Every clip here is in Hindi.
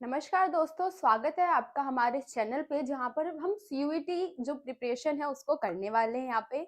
नमस्कार दोस्तों, स्वागत है आपका हमारे इस चैनल पे जहाँ पर हम सीयूईटी जो प्रिपरेशन है उसको करने वाले हैं यहाँ पे,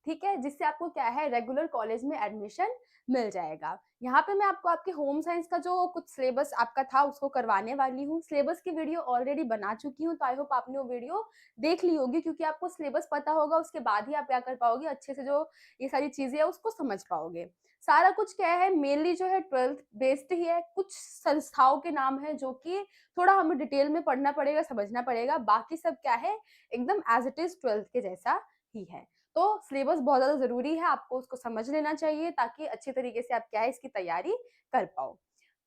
ठीक है? जिससे आपको क्या है रेगुलर कॉलेज में एडमिशन मिल जाएगा। यहाँ पे मैं आपको आपके होम साइंस का जो कुछ सिलेबस आपका था उसको करवाने वाली हूँ। सिलेबस की वीडियो ऑलरेडी बना चुकी हूँ, तो आई होप आपने वो वीडियो देख ली होगी क्योंकि आपको सिलेबस पता होगा, उसके बाद ही आप क्या कर पाओगे, अच्छे से जो ये सारी चीज़ें हैं उसको समझ पाओगे। सारा कुछ क्या है, मेनली जो है 12th बेस्ड ही है। कुछ संस्थाओं के नाम हैं जो कि थोड़ा हमें डिटेल में पढ़ना पड़ेगा, समझना पड़ेगा, बाकी सब क्या है एकदम एज़ इट इज़ 12th के जैसा ही है। तो सिलेबस बहुत ज़्यादा ज़रूरी है, आपको उसको समझ लेना चाहिए ताकि अच्छे तरीके से आप क्या है इसकी तैयारी कर पाओ।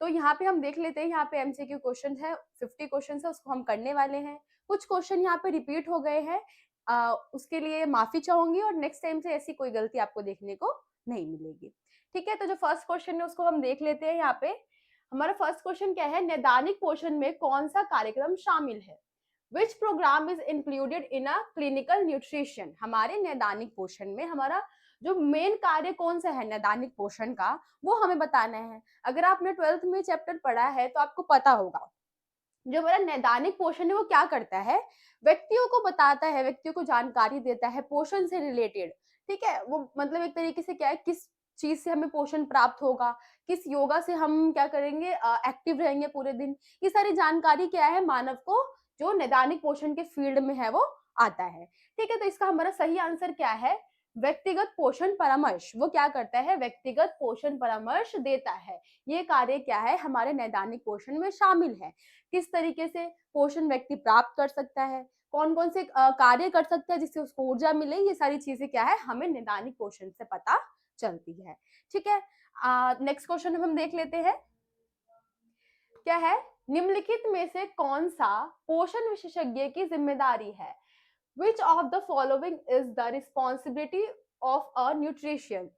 तो यहाँ पे हम देख लेते हैं, यहाँ पे एमसीक्यू क्वेश्चन है, 50 क्वेश्चन है, उसको हम करने वाले हैं। कुछ क्वेश्चन यहाँ पे रिपीट हो गए हैं, उसके लिए माफ़ी चाहूँगी और नेक्स्ट टाइम से ऐसी कोई गलती आपको देखने को नहीं मिलेगी। ठीक है, तो जो फर्स्ट क्वेश्चन है उसको हम देख लेते हैं यहाँ पे। हमारा फर्स्ट क्वेश्चन क्या है, नैदानिक पोषण में कौन सा कार्यक्रम शामिल है? विच programme is included in a clinical nutrition? हमारे नैदानिक पोषण में हमारा जो मेन कार्य कौन सा है नैदानिक पोषण का, वो हमें बताना है। अगर आपने 12th में चैप्टर पढ़ा है तो आपको पता होगा जो हमारा नैदानिक पोषण है वो क्या करता है, व्यक्तियों को बताता है, व्यक्तियों को जानकारी देता है पोषण से रिलेटेड। ठीक है, वो मतलब एक तरीके से क्या है, किस चीज से हमें पोषण प्राप्त होगा, किस योगा से हम क्या करेंगे, एक्टिव रहेंगे पूरे दिन, ये सारी जानकारी क्या है मानव को जो नैदानिक पोषण के फील्ड में है वो आता है। ठीक है, तो इसका हमारा सही आंसर क्या है, व्यक्तिगत पोषण परामर्श। वो क्या करता है, व्यक्तिगत पोषण परामर्श देता है। ये कार्य क्या है हमारे नैदानिक पोषण में शामिल है। किस तरीके से पोषण व्यक्ति प्राप्त कर सकता है, कौन-कौन से कार्य कर सकता है जिससे उसको ऊर्जा मिले, ये सारी चीज़ें क्या है हमें नैदानिक पोषण से पता चलती है। ठीक है? नेक्स्ट क्वेश्चन हम देख लेते हैं। क्या है? निम्नलिखित में से कौन-सा पोषण विशेषज्ञ की जिम्मेदारी है? Which of the following is the responsibility of a nutrition?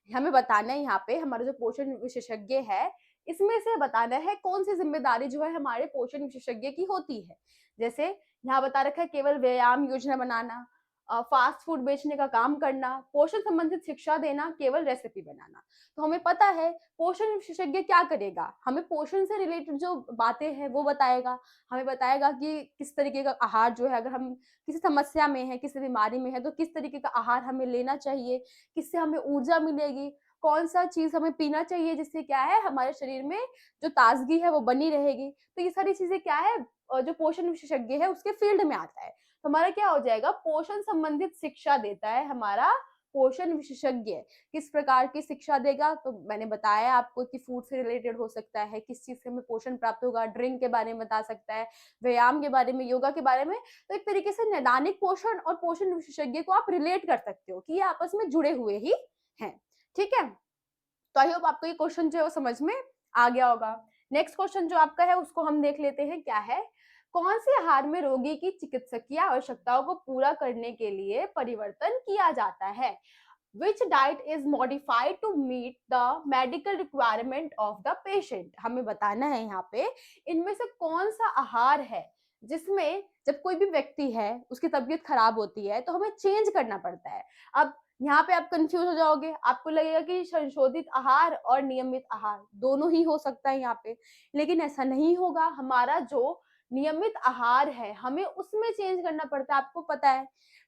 हमें बताना है यहाँ पे हमारा जो पोषण विशेषज्ञ है, इसमें से बताना है कौन सी जिम्मेदारी जो है हमारे पोषण विशेषज्ञ की होती है। जैसे यहाँ बता रखा है केवल व्यायाम योजना बनाना, फास्ट फूड बेचने का काम करना, पोषण संबंधित शिक्षा देना, केवल रेसिपी बनाना। तो हमें पता है पोषण विशेषज्ञ क्या करेगा, हमें पोषण से रिलेटेड जो बातें हैं वो बताएगा। हमें बताएगा कि किस तरीके का आहार जो है, अगर हम किसी समस्या में है, किसी बीमारी में है, तो किस तरीके का आहार हमें लेना चाहिए, किससे हमें ऊर्जा मिलेगी, कौन-सा चीज़ हमें पीना चाहिए जिससे क्या है हमारे शरीर में जो ताज़गी है वो बनी रहेगी। तो ये सारी चीज़ें क्या है, जो पोषण विशेषज्ञ है उसके फील्ड में आता है। तो हमारा क्या हो जाएगा, पोषण संबंधित शिक्षा देता है हमारा पोषण विशेषज्ञ। किस प्रकार की शिक्षा देगा, तो मैंने बताया आपको कि फूड से रिलेटेड हो सकता है, किस चीज़ से हमें पोषण प्राप्त होगा, ड्रिंक के बारे में बता सकता है, व्यायाम के बारे में, योगा के बारे में। तो एक तरीके से नैदानिक पोषण और पोषण विशेषज्ञ को आप रिलेट कर सकते हो कि ये आपस में जुड़े हुए ही हैं। ठीक है, तो आई होप आपको ये क्वेश्चन जो है वो समझ में आ गया होगा। नेक्स्ट क्वेश्चन जो आपका है उसको हम देख लेते हैं, क्या है, कौन से आहार में रोगी की चिकित्सकीय आवश्यकताओं को पूरा करने के लिए परिवर्तन किया जाता है? Which diet is modified to meet the medical requirement of the patient? हमें बताना है यहाँ पे इनमें से कौन सा आहार है जिसमें जब कोई भी व्यक्ति है उसकी तबीयत खराब होती है तो हमें चेंज करना पड़ता है। अब यहाँ पे आप कंफ्यूज हो जाओगे, आपको लगेगा कि संशोधित आहार और नियमित आहार दोनों ही हो सकता है यहाँ पे, लेकिन ऐसा नहीं होगा। हमारा जो नियमित आहार है हमें उसमें चेंज करना पड़ता है, आपको पता है,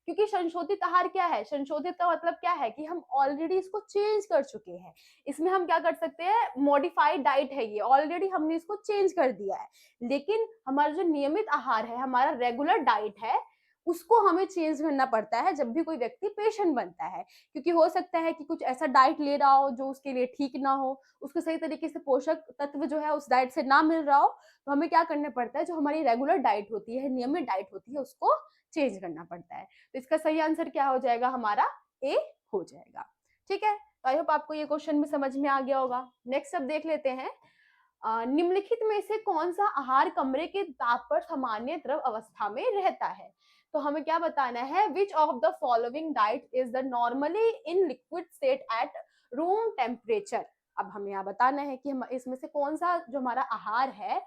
क्योंकि संशोधित आहार क्या है, संशोधित का मतलब क्या है कि हम ऑलरेडी इसको चेंज कर चुके हैं। इसमें हम क्या कर सकते हैं, मॉडिफाइड डाइट है, ये ऑलरेडी हमने इसको चेंज कर दिया है। लेकिन हमारा जो नियमित आहार है, हमारा रेगुलर डाइट है, उसको हमें चेंज करना पड़ता है जब भी कोई व्यक्ति पेशेंट बनता है, क्योंकि हो सकता है कि कुछ ऐसा डाइट ले रहा हो जो उसके लिए ठीक ना हो, उसको सही तरीके से पोषक तत्व जो है उस डाइट से ना मिल रहा हो, तो हमें क्या करना पड़ता है, जो हमारी रेगुलर डाइट होती है, नियमित डाइट होती है, उसको चेंज करना पड़ता है। तो इसका सही आंसर क्या हो जाएगा, हमारा ए हो जाएगा। ठीक है, तो आई होप आपको ये क्वेश्चन भी समझ में आ गया होगा। नेक्स्ट अब देख लेते हैं, निम्नलिखित में से कौन सा आहार कमरे के ताप पर सामान्य द्रव अवस्था में रहता है? तो हमें क्या बताना है, विच of the following diet is the normally in liquid state at room temperature? अब हमें यहाँ बताना है कि हम इसमें से कौन सा जो हमारा आहार है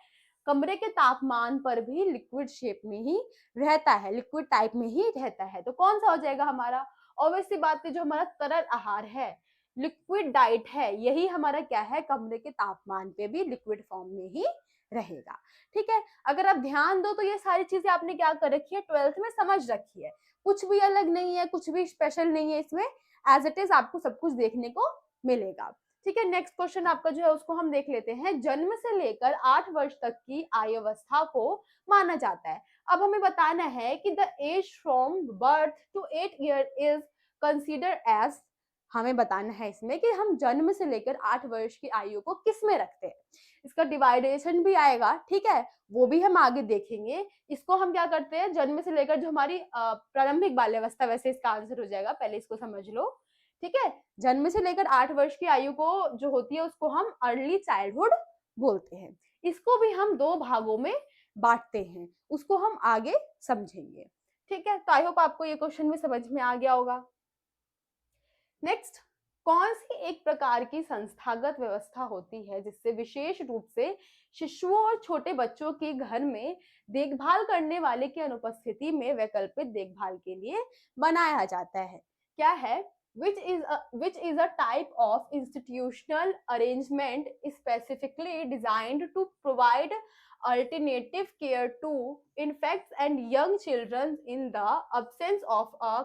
कमरे के तापमान पर भी लिक्विड शेप में ही रहता है, लिक्विड टाइप में ही रहता है। तो कौन सा हो जाएगा हमारा, ऑब्वियस सी बात है, जो हमारा तरल आहार है, लिक्विड डाइट है, यही हमारा क्या है, कमरे के तापमान पे भी लिक्विड फॉर्म में ही रहेगा। ठीक है, अगर आप ध्यान दो तो ये सारी चीजें आपने क्या कर रखी है, 12th में समझ रखी है, कुछ भी अलग नहीं है, कुछ भी स्पेशल नहीं है इसमें, एज इट इज आपको सब कुछ देखने को मिलेगा। ठीक है, नेक्स्ट क्वेश्चन आपका जो है उसको हम देख लेते हैं। जन्म से लेकर 8 वर्ष तक की आयु अवस्था को माना जाता है। अब हमें बताना है कि the age from birth to 8 year is consider age, हमें बताना है इसमें कि हम जन्म से लेकर 8 वर्ष की आयु को किस में रखते हैं। इसका डिवाइडेशन भी आएगा, ठीक है, वो भी हम आगे देखेंगे। इसको हम क्या करते हैं, जन्म से लेकर जो हमारी प्रारंभिक बाल्यावस्था, वैसे इसका आंसर हो जाएगा, पहले इसको समझ लो। ठीक है, जन्म से लेकर 8 वर्ष की आयु को जो होती है उसको हम अर्ली चाइल्डहुड बोलते हैं। इसको भी हम 2 भागों में बांटते हैं, उसको हम आगे समझेंगे। ठीक है, तो आई होप आपको ये क्वेश्चन भी समझ में आ गया होगा। नेक्स्ट, कौन सी एक प्रकार की संस्थागत व्यवस्था होती है जिससे विशेष रूप से शिशुओं और छोटे बच्चों की घर में देखभाल करने वाले की अनुपस्थिति में वैकल्पिक देखभाल के लिए बनाया जाता है? क्या है? which is a type of institutional arrangement specifically designed to provide alternative care to infants and young children in the absence of a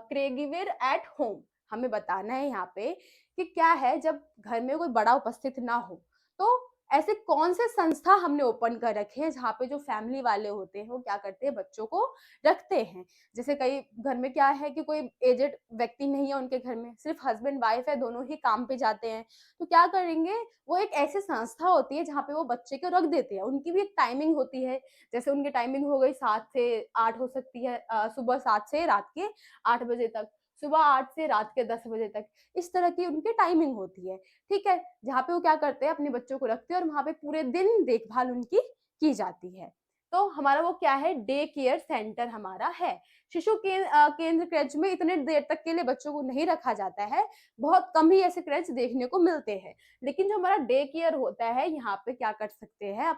caregiver at home। हमें बताना है यहाँ पे कि क्या है, जब घर में कोई बड़ा उपस्थित ना हो तो ऐसे कौन से संस्था हमने ओपन कर रखे हैं जहाँ पे जो फैमिली वाले होते हैं वो क्या करते हैं, बच्चों को रखते हैं। जैसे कई घर में क्या है कि कोई एजेड व्यक्ति नहीं है, उनके घर में सिर्फ हस्बैंड वाइफ है, दोनों ही काम पे जाते हैं, तो क्या करेंगे, वो एक ऐसी संस्था होती है जहाँ पे वो बच्चे को रख देते हैं। उनकी भी एक टाइमिंग होती है, जैसे उनकी टाइमिंग हो गई 7 से 8 हो सकती है, सुबह 7 से रात के 8 बजे तक, सुबह 8 से रात के 10 बजे तक, इस तरह की उनकी टाइमिंग होती है। ठीक है, जहाँ पे वो क्या करते हैं, अपने बच्चों को रखते हैं और वहाँ पे पूरे दिन देखभाल उनकी की जाती है। तो हमारा वो क्या है, डे केयर सेंटर हमारा है। शिशु केंद्र क्रच में इतने देर तक के लिए बच्चों को नहीं रखा जाता है, बहुत कम ही ऐसे क्रच देखने को मिलते हैं। लेकिन जो हमारा डे केयर होता है, यहाँ पे क्या कर सकते हैं,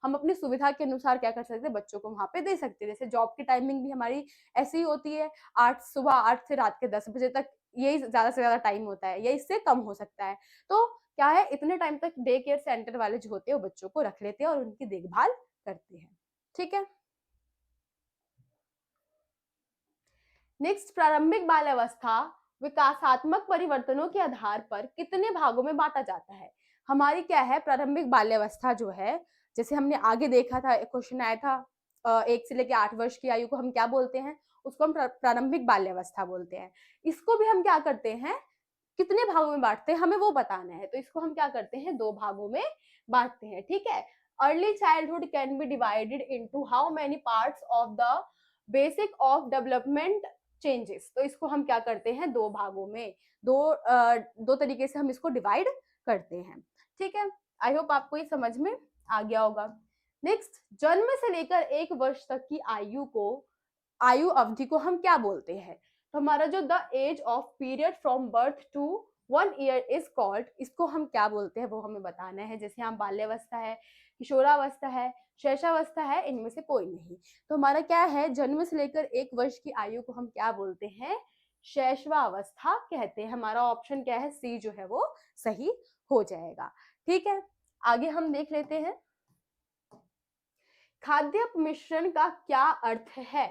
हम अपनी सुविधा के अनुसार क्या कर सकते हैं, बच्चों को वहाँ पे दे सकते हैं। जैसे जॉब की टाइमिंग भी हमारी ऐसी ही होती है, सुबह 8 से रात के 10 बजे तक, यही ज्यादा से ज्यादा टाइम होता है, या इससे कम हो सकता है। तो क्या है, इतने टाइम तक डे केयर सेंटर वाले जो होते हैं वो बच्चों को रख लेते हैं और उनकी देखभाल करते हैं। ठीक है, नेक्स्ट, प्रारंभिक बाल्यावस्था विकासात्मक परिवर्तनों के आधार पर कितने भागों में बांटा जाता है? हमारी क्या है, प्रारंभिक बाल्यावस्था जो है, जैसे हमने आगे देखा था, एक क्वेश्चन आया था, 1 से लेकर 8 वर्ष की आयु को हम क्या बोलते हैं, उसको हम प्रारंभिक बाल्यावस्था बोलते हैं। इसको भी हम क्या करते हैं, कितने भागों में बांटते हैं, हमें वो बताना है। तो इसको हम क्या करते हैं, 2 भागों में बांटते हैं। ठीक है, early childhood can be divided into how many parts of the basic of development changes. तो इसको हम क्या करते हैं, 2 भागों में, दो तरीके से हम इसको डिवाइड करते हैं। ठीक है, आई होप आपको ये समझ में आ गया होगा। नेक्स्ट, जन्म से लेकर 1 वर्ष तक की आयु अवधि को हम क्या बोलते हैं? तो हमारा जो the age of period from birth to 1 year is called, इसको हम क्या बोलते हैं वो हमें बताना है। जैसे यहाँ बाल्यावस्था है, किशोरावस्था है, शैशवावस्था है, इनमें से कोई नहीं। तो हमारा क्या है, जन्म से लेकर 1 वर्ष की आयु को हम क्या बोलते हैं, शैशवावस्था कहते हैं। हमारा ऑप्शन क्या है, सी जो है वो सही हो जाएगा। ठीक है, आगे हम देख लेते हैं, खाद्य मिश्रण का क्या अर्थ है?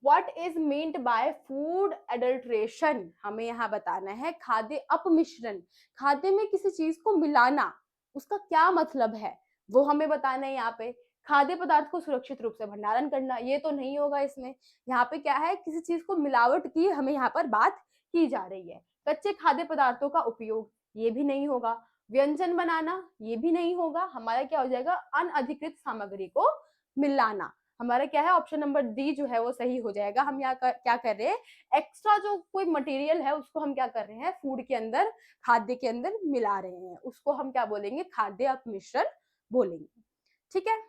What is meant by food adulteration? हमें यहाँ बताना है, खाद्य अपमिश्रण, खाद्य में किसी चीज को मिलाना, उसका क्या मतलब है वो हमें बताना है। यहाँ पे खाद्य पदार्थ को सुरक्षित रूप से भंडारण करना, ये तो नहीं होगा इसमें। यहाँ पे क्या है, किसी चीज को मिलावट की हमें यहाँ पर बात की जा रही है। कच्चे खाद्य पदार्थों का उपयोग, ये भी नहीं होगा। व्यंजन बनाना, ये भी नहीं होगा। हमारा क्या हो जाएगा, अनअधिकृत सामग्री को मिलाना। हमारा क्या है, ऑप्शन नंबर डी जो है वो सही हो जाएगा। हम यहाँ क्या कर रहे हैं, एक्स्ट्रा जो कोई मटेरियल है उसको हम क्या कर रहे हैं, फूड के अंदर, खाद्य के अंदर मिला रहे हैं, उसको हम क्या बोलेंगे, खाद्य अपमिश्रण बोलेंगे। ठीक है,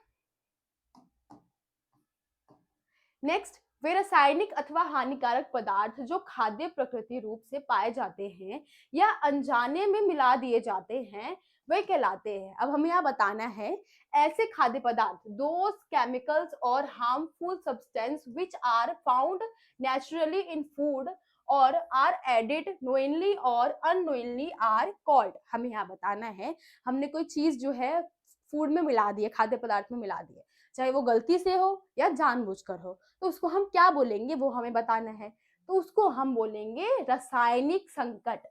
नेक्स्ट, वे रासायनिक अथवा हानिकारक पदार्थ जो खाद्य प्रकृति रूप से पाए जाते हैं या अनजाने में मिला दिए जाते हैं, वे कहलाते हैं। अब हमें यहाँ बताना है, ऐसे खाद्य पदार्थ, दोज केमिकल्स और harmful substance which are found naturally in food और आर एडिड नोइंगली और अननोइंगली आर कॉल्ड। हमें यहाँ बताना है, हमने कोई चीज जो है फूड में मिला दिए, खाद्य पदार्थ में मिला दिए, चाहे वो गलती से हो या जानबूझकर हो, तो उसको हम क्या बोलेंगे वो हमें बताना है। तो उसको हम बोलेंगे रासायनिक संकट।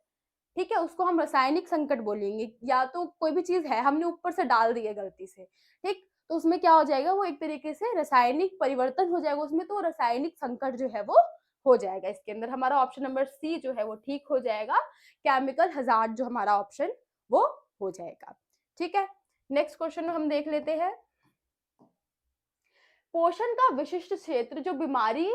ठीक है, उसको हम रासायनिक संकट बोलेंगे। या तो कोई भी चीज है हमने ऊपर से डाल दी है गलती से, ठीक, तो उसमें क्या हो जाएगा, वो एक तरीके से रासायनिक परिवर्तन हो जाएगा उसमें, तो रासायनिक संकट जो है वो हो जाएगा। इसके अंदर हमारा ऑप्शन नंबर सी जो है वो ठीक हो जाएगा, केमिकल हजार्ड जो हमारा ऑप्शन वो हो जाएगा। ठीक है, नेक्स्ट क्वेश्चन हम देख लेते हैं। पोषण का विशिष्ट क्षेत्र जो बीमारी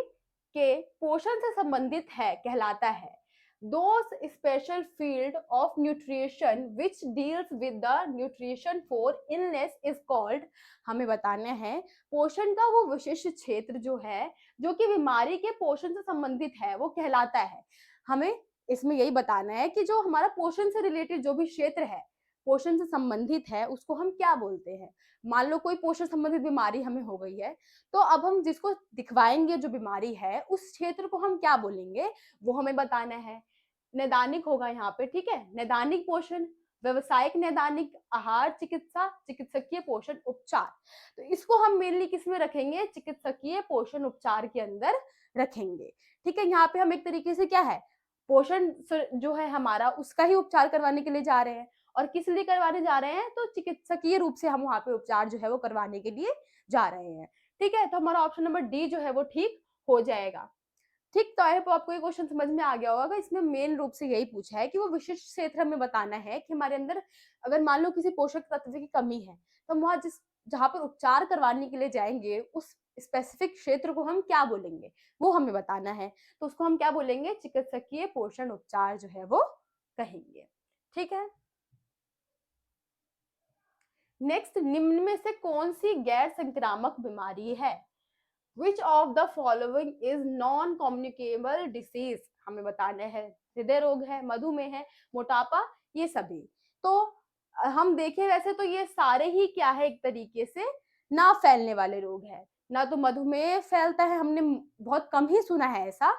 के पोषण से संबंधित है कहलाता है। Those special field of nutrition which deals with the nutrition for illness is called, हमें बताना है पोषण का वो विशिष्ट क्षेत्र जो है जो कि बीमारी के पोषण से संबंधित है वो कहलाता है। हमें इसमें यही बताना है कि जो हमारा पोषण से रिलेटेड जो भी क्षेत्र है, पोषण से संबंधित है, उसको हम क्या बोलते हैं। मान लो कोई पोषण संबंधित बीमारी हमें हो गई है, तो अब हम जिसको दिखवाएंगे जो बीमारी है उस क्षेत्र को हम क्या बोलेंगे वो हमें बताना है। नैदानिक होगा यहाँ पे, ठीक है, नैदानिक पोषण, व्यवसायिक नैदानिक, आहार चिकित्सा, चिकित्सकीय पोषण उपचार। तो इसको हम मेनली किस में रखेंगे, चिकित्सकीय पोषण उपचार के अंदर रखेंगे। ठीक है, यहाँ पे हम एक तरीके से क्या है, पोषण जो है हमारा उसका ही उपचार करवाने के लिए जा रहे हैं। और किस लिए करवाने जा रहे हैं, तो चिकित्सकीय रूप से हम वहां पे उपचार जो है वो करवाने के लिए जा रहे हैं। ठीक है, तो हमारा ऑप्शन नंबर डी जो है वो ठीक हो जाएगा। ठीक, तो आई होप आपको ये क्वेश्चन समझ में आ गया होगा। इसमें मेन रूप से यही पूछा है कि वो विशिष्ट क्षेत्र हमें बताना है कि हमारे अंदर अगर मान लो किसी पोषक तत्व की कमी है, तो हम वहां जहां पर उपचार करवाने के लिए जाएंगे उस स्पेसिफिक क्षेत्र को हम क्या बोलेंगे वो हमें बताना है। तो उसको हम क्या बोलेंगे, चिकित्सकीय पोषण उपचार जो है वो कहेंगे। ठीक है, नेक्स्ट, निम्न में से कौन सी गैर संक्रामक बीमारी है। Which of the following is non communicable disease, हमें बताना है। हृदय रोग है, मधुमेह है, मोटापा, ये सभी। तो हम देखें वैसे तो ये सारे ही क्या है, एक तरीके से ना फैलने वाले रोग है। ना तो मधुमेह फैलता है, हमने बहुत कम ही सुना है ऐसा।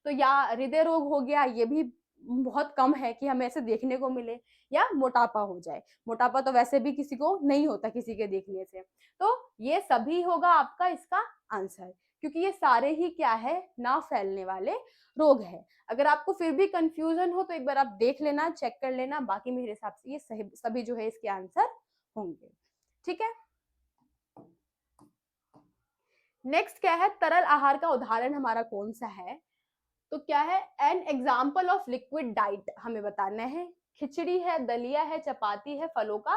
तो या हृदय रोग हो गया, ये भी बहुत कम है कि हमें ऐसे देखने को मिले। या मोटापा हो जाए, मोटापा तो वैसे भी किसी को नहीं होता किसी के देखने से। तो ये सभी होगा आपका इसका आंसर, क्योंकि ये सारे ही क्या है, ना फैलने वाले रोग है। अगर आपको फिर भी कंफ्यूजन हो तो एक बार आप देख लेना, चेक कर लेना, बाकी मेरे हिसाब से ये सभी जो है इसके आंसर होंगे। ठीक है, नेक्स्ट क्या है, तरल आहार का उदाहरण हमारा कौन सा है। तो क्या है, an example of liquid diet हमें बताना है। खिचड़ी है, दलिया है, चपाती है, फलों का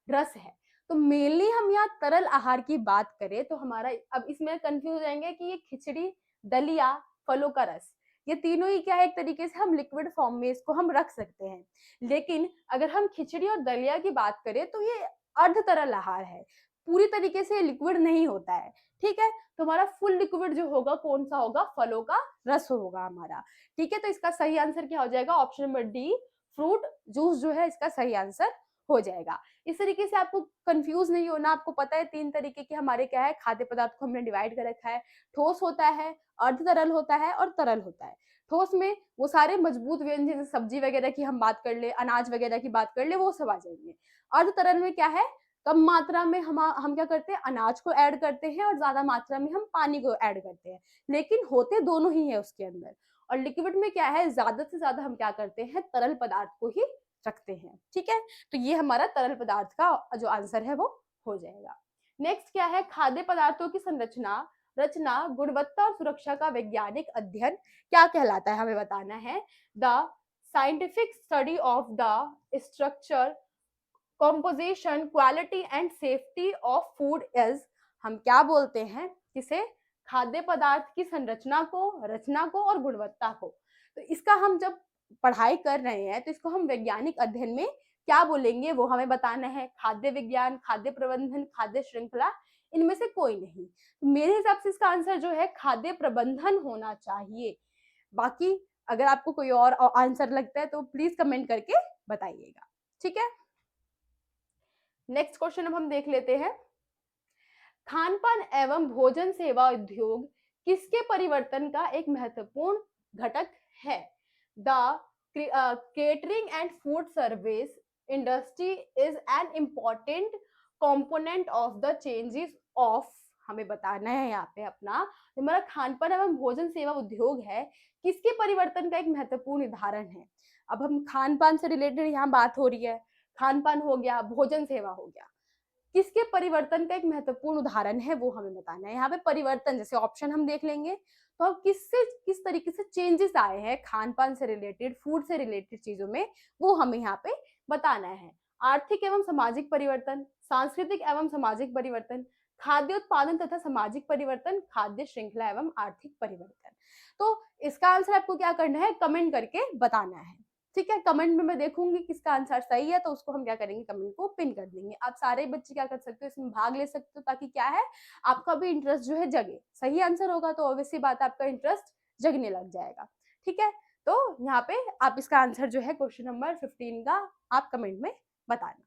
रस है। तो मेनली हम यहाँ तरल आहार की बात करें तो हमारा अब इसमें कंफ्यूज हो जाएंगे कि ये खिचड़ी, दलिया, फलों का रस, ये तीनों ही क्या है, एक तरीके से हम लिक्विड फॉर्म में इसको हम रख सकते हैं। लेकिन अगर हम खिचड़ी और दलिया की बात करें तो ये अर्ध तरल आहार है, पूरी तरीके से लिक्विड नहीं होता है। ठीक है, तो हमारा फुल लिक्विड जो होगा कौन सा होगा, फलों का रस होगा हमारा। ठीक है, तो इसका सही आंसर क्या हो जाएगा, option number D, fruit juice जो है इसका सही आंसर हो जाएगा। इस तरीके से आपको कंफ्यूज नहीं होना। आपको पता है तीन तरीके के हमारे क्या है, खाद्य पदार्थ को हमने डिवाइड कर रखा है। ठोस होता है, अर्ध तरल होता है और तरल होता है। ठोस में वो सारे मजबूत व्यंजन, सब्जी वगैरह की हम बात कर ले, अनाज वगैरह की बात कर ले, वो सब आ जाएंगे। अर्ध तरल में क्या है, कम मात्रा में हम क्या करते हैं, अनाज को ऐड करते हैं और ज्यादा मात्रा में हम पानी को ऐड करते हैं, लेकिन होते दोनों ही है उसके अंदर। और लिक्विड में क्या है, ज्यादा से ज्यादा हम क्या करते हैं, तरल पदार्थ को ही रखते हैं। ठीक है, तो ये हमारा तरल पदार्थ का जो आंसर है वो हो जाएगा। नेक्स्ट क्या है, खाद्य पदार्थों की संरचना, रचना, गुणवत्ता और सुरक्षा का वैज्ञानिक अध्ययन क्या कहलाता है, हमें बताना है। The scientific study of the structure, composition, quality and safety of food is, हम क्या बोलते हैं किसे, खाद्य पदार्थ की संरचना को, रचना को और गुणवत्ता को। तो इसका हम जब पढ़ाई कर रहे हैं तो इसको हम वैज्ञानिक अध्ययन में क्या बोलेंगे वो हमें बताना है। खाद्य विज्ञान, खाद्य प्रबंधन, खाद्य श्रृंखला, इनमें से कोई नहीं। मेरे हिसाब से इसका आंसर जो है खाद्य प्रबंधन होना चाहिए। बाकी अगर आपको कोई और आंसर लगता है तो प्लीज कमेंट करके बताइएगा। ठीक है, नेक्स्ट क्वेश्चन अब हम देख लेते हैं। खान पान एवं भोजन सेवा उद्योग किसके परिवर्तन का एक महत्वपूर्ण घटक है। The catering and food service industry is an important component of the changes of, हमें बताना है यहाँ पे अपना हमारा खान पान एवं भोजन सेवा उद्योग है किसके परिवर्तन का एक महत्वपूर्ण उदाहरण है। अब हम खान पान से रिलेटेड यहाँ बात हो रही है, खान पान हो गया, भोजन सेवा हो गया, किसके परिवर्तन का एक महत्वपूर्ण उदाहरण है वो हमें बताना है। यहाँ पे परिवर्तन जैसे ऑप्शन हम देख लेंगे, तो अब किससे किस तरीके से चेंजेस आए हैं खान पान से रिलेटेड, फूड से रिलेटेड चीजों में, वो हमें यहाँ पे बताना है। आर्थिक एवं सामाजिक परिवर्तन, सांस्कृतिक एवं सामाजिक परिवर्तन, खाद्य उत्पादन तथा सामाजिक परिवर्तन, खाद्य श्रृंखला एवं आर्थिक परिवर्तन। तो इसका आंसर आपको क्या करना है, कमेंट करके बताना है। ठीक है, कमेंट में मैं देखूंगी किसका आंसर सही है, तो उसको हम क्या करेंगे, कमेंट को पिन कर देंगे। आप सारे बच्चे क्या कर सकते हो, इसमें भाग ले सकते हो, ताकि क्या है आपका भी इंटरेस्ट जो है जगे। सही आंसर होगा तो ऑब्वियसली बात आपका इंटरेस्ट जगने लग जाएगा। ठीक है, तो यहाँ पे आप इसका आंसर जो है क्वेश्चन नंबर 15 का आप कमेंट में बताना।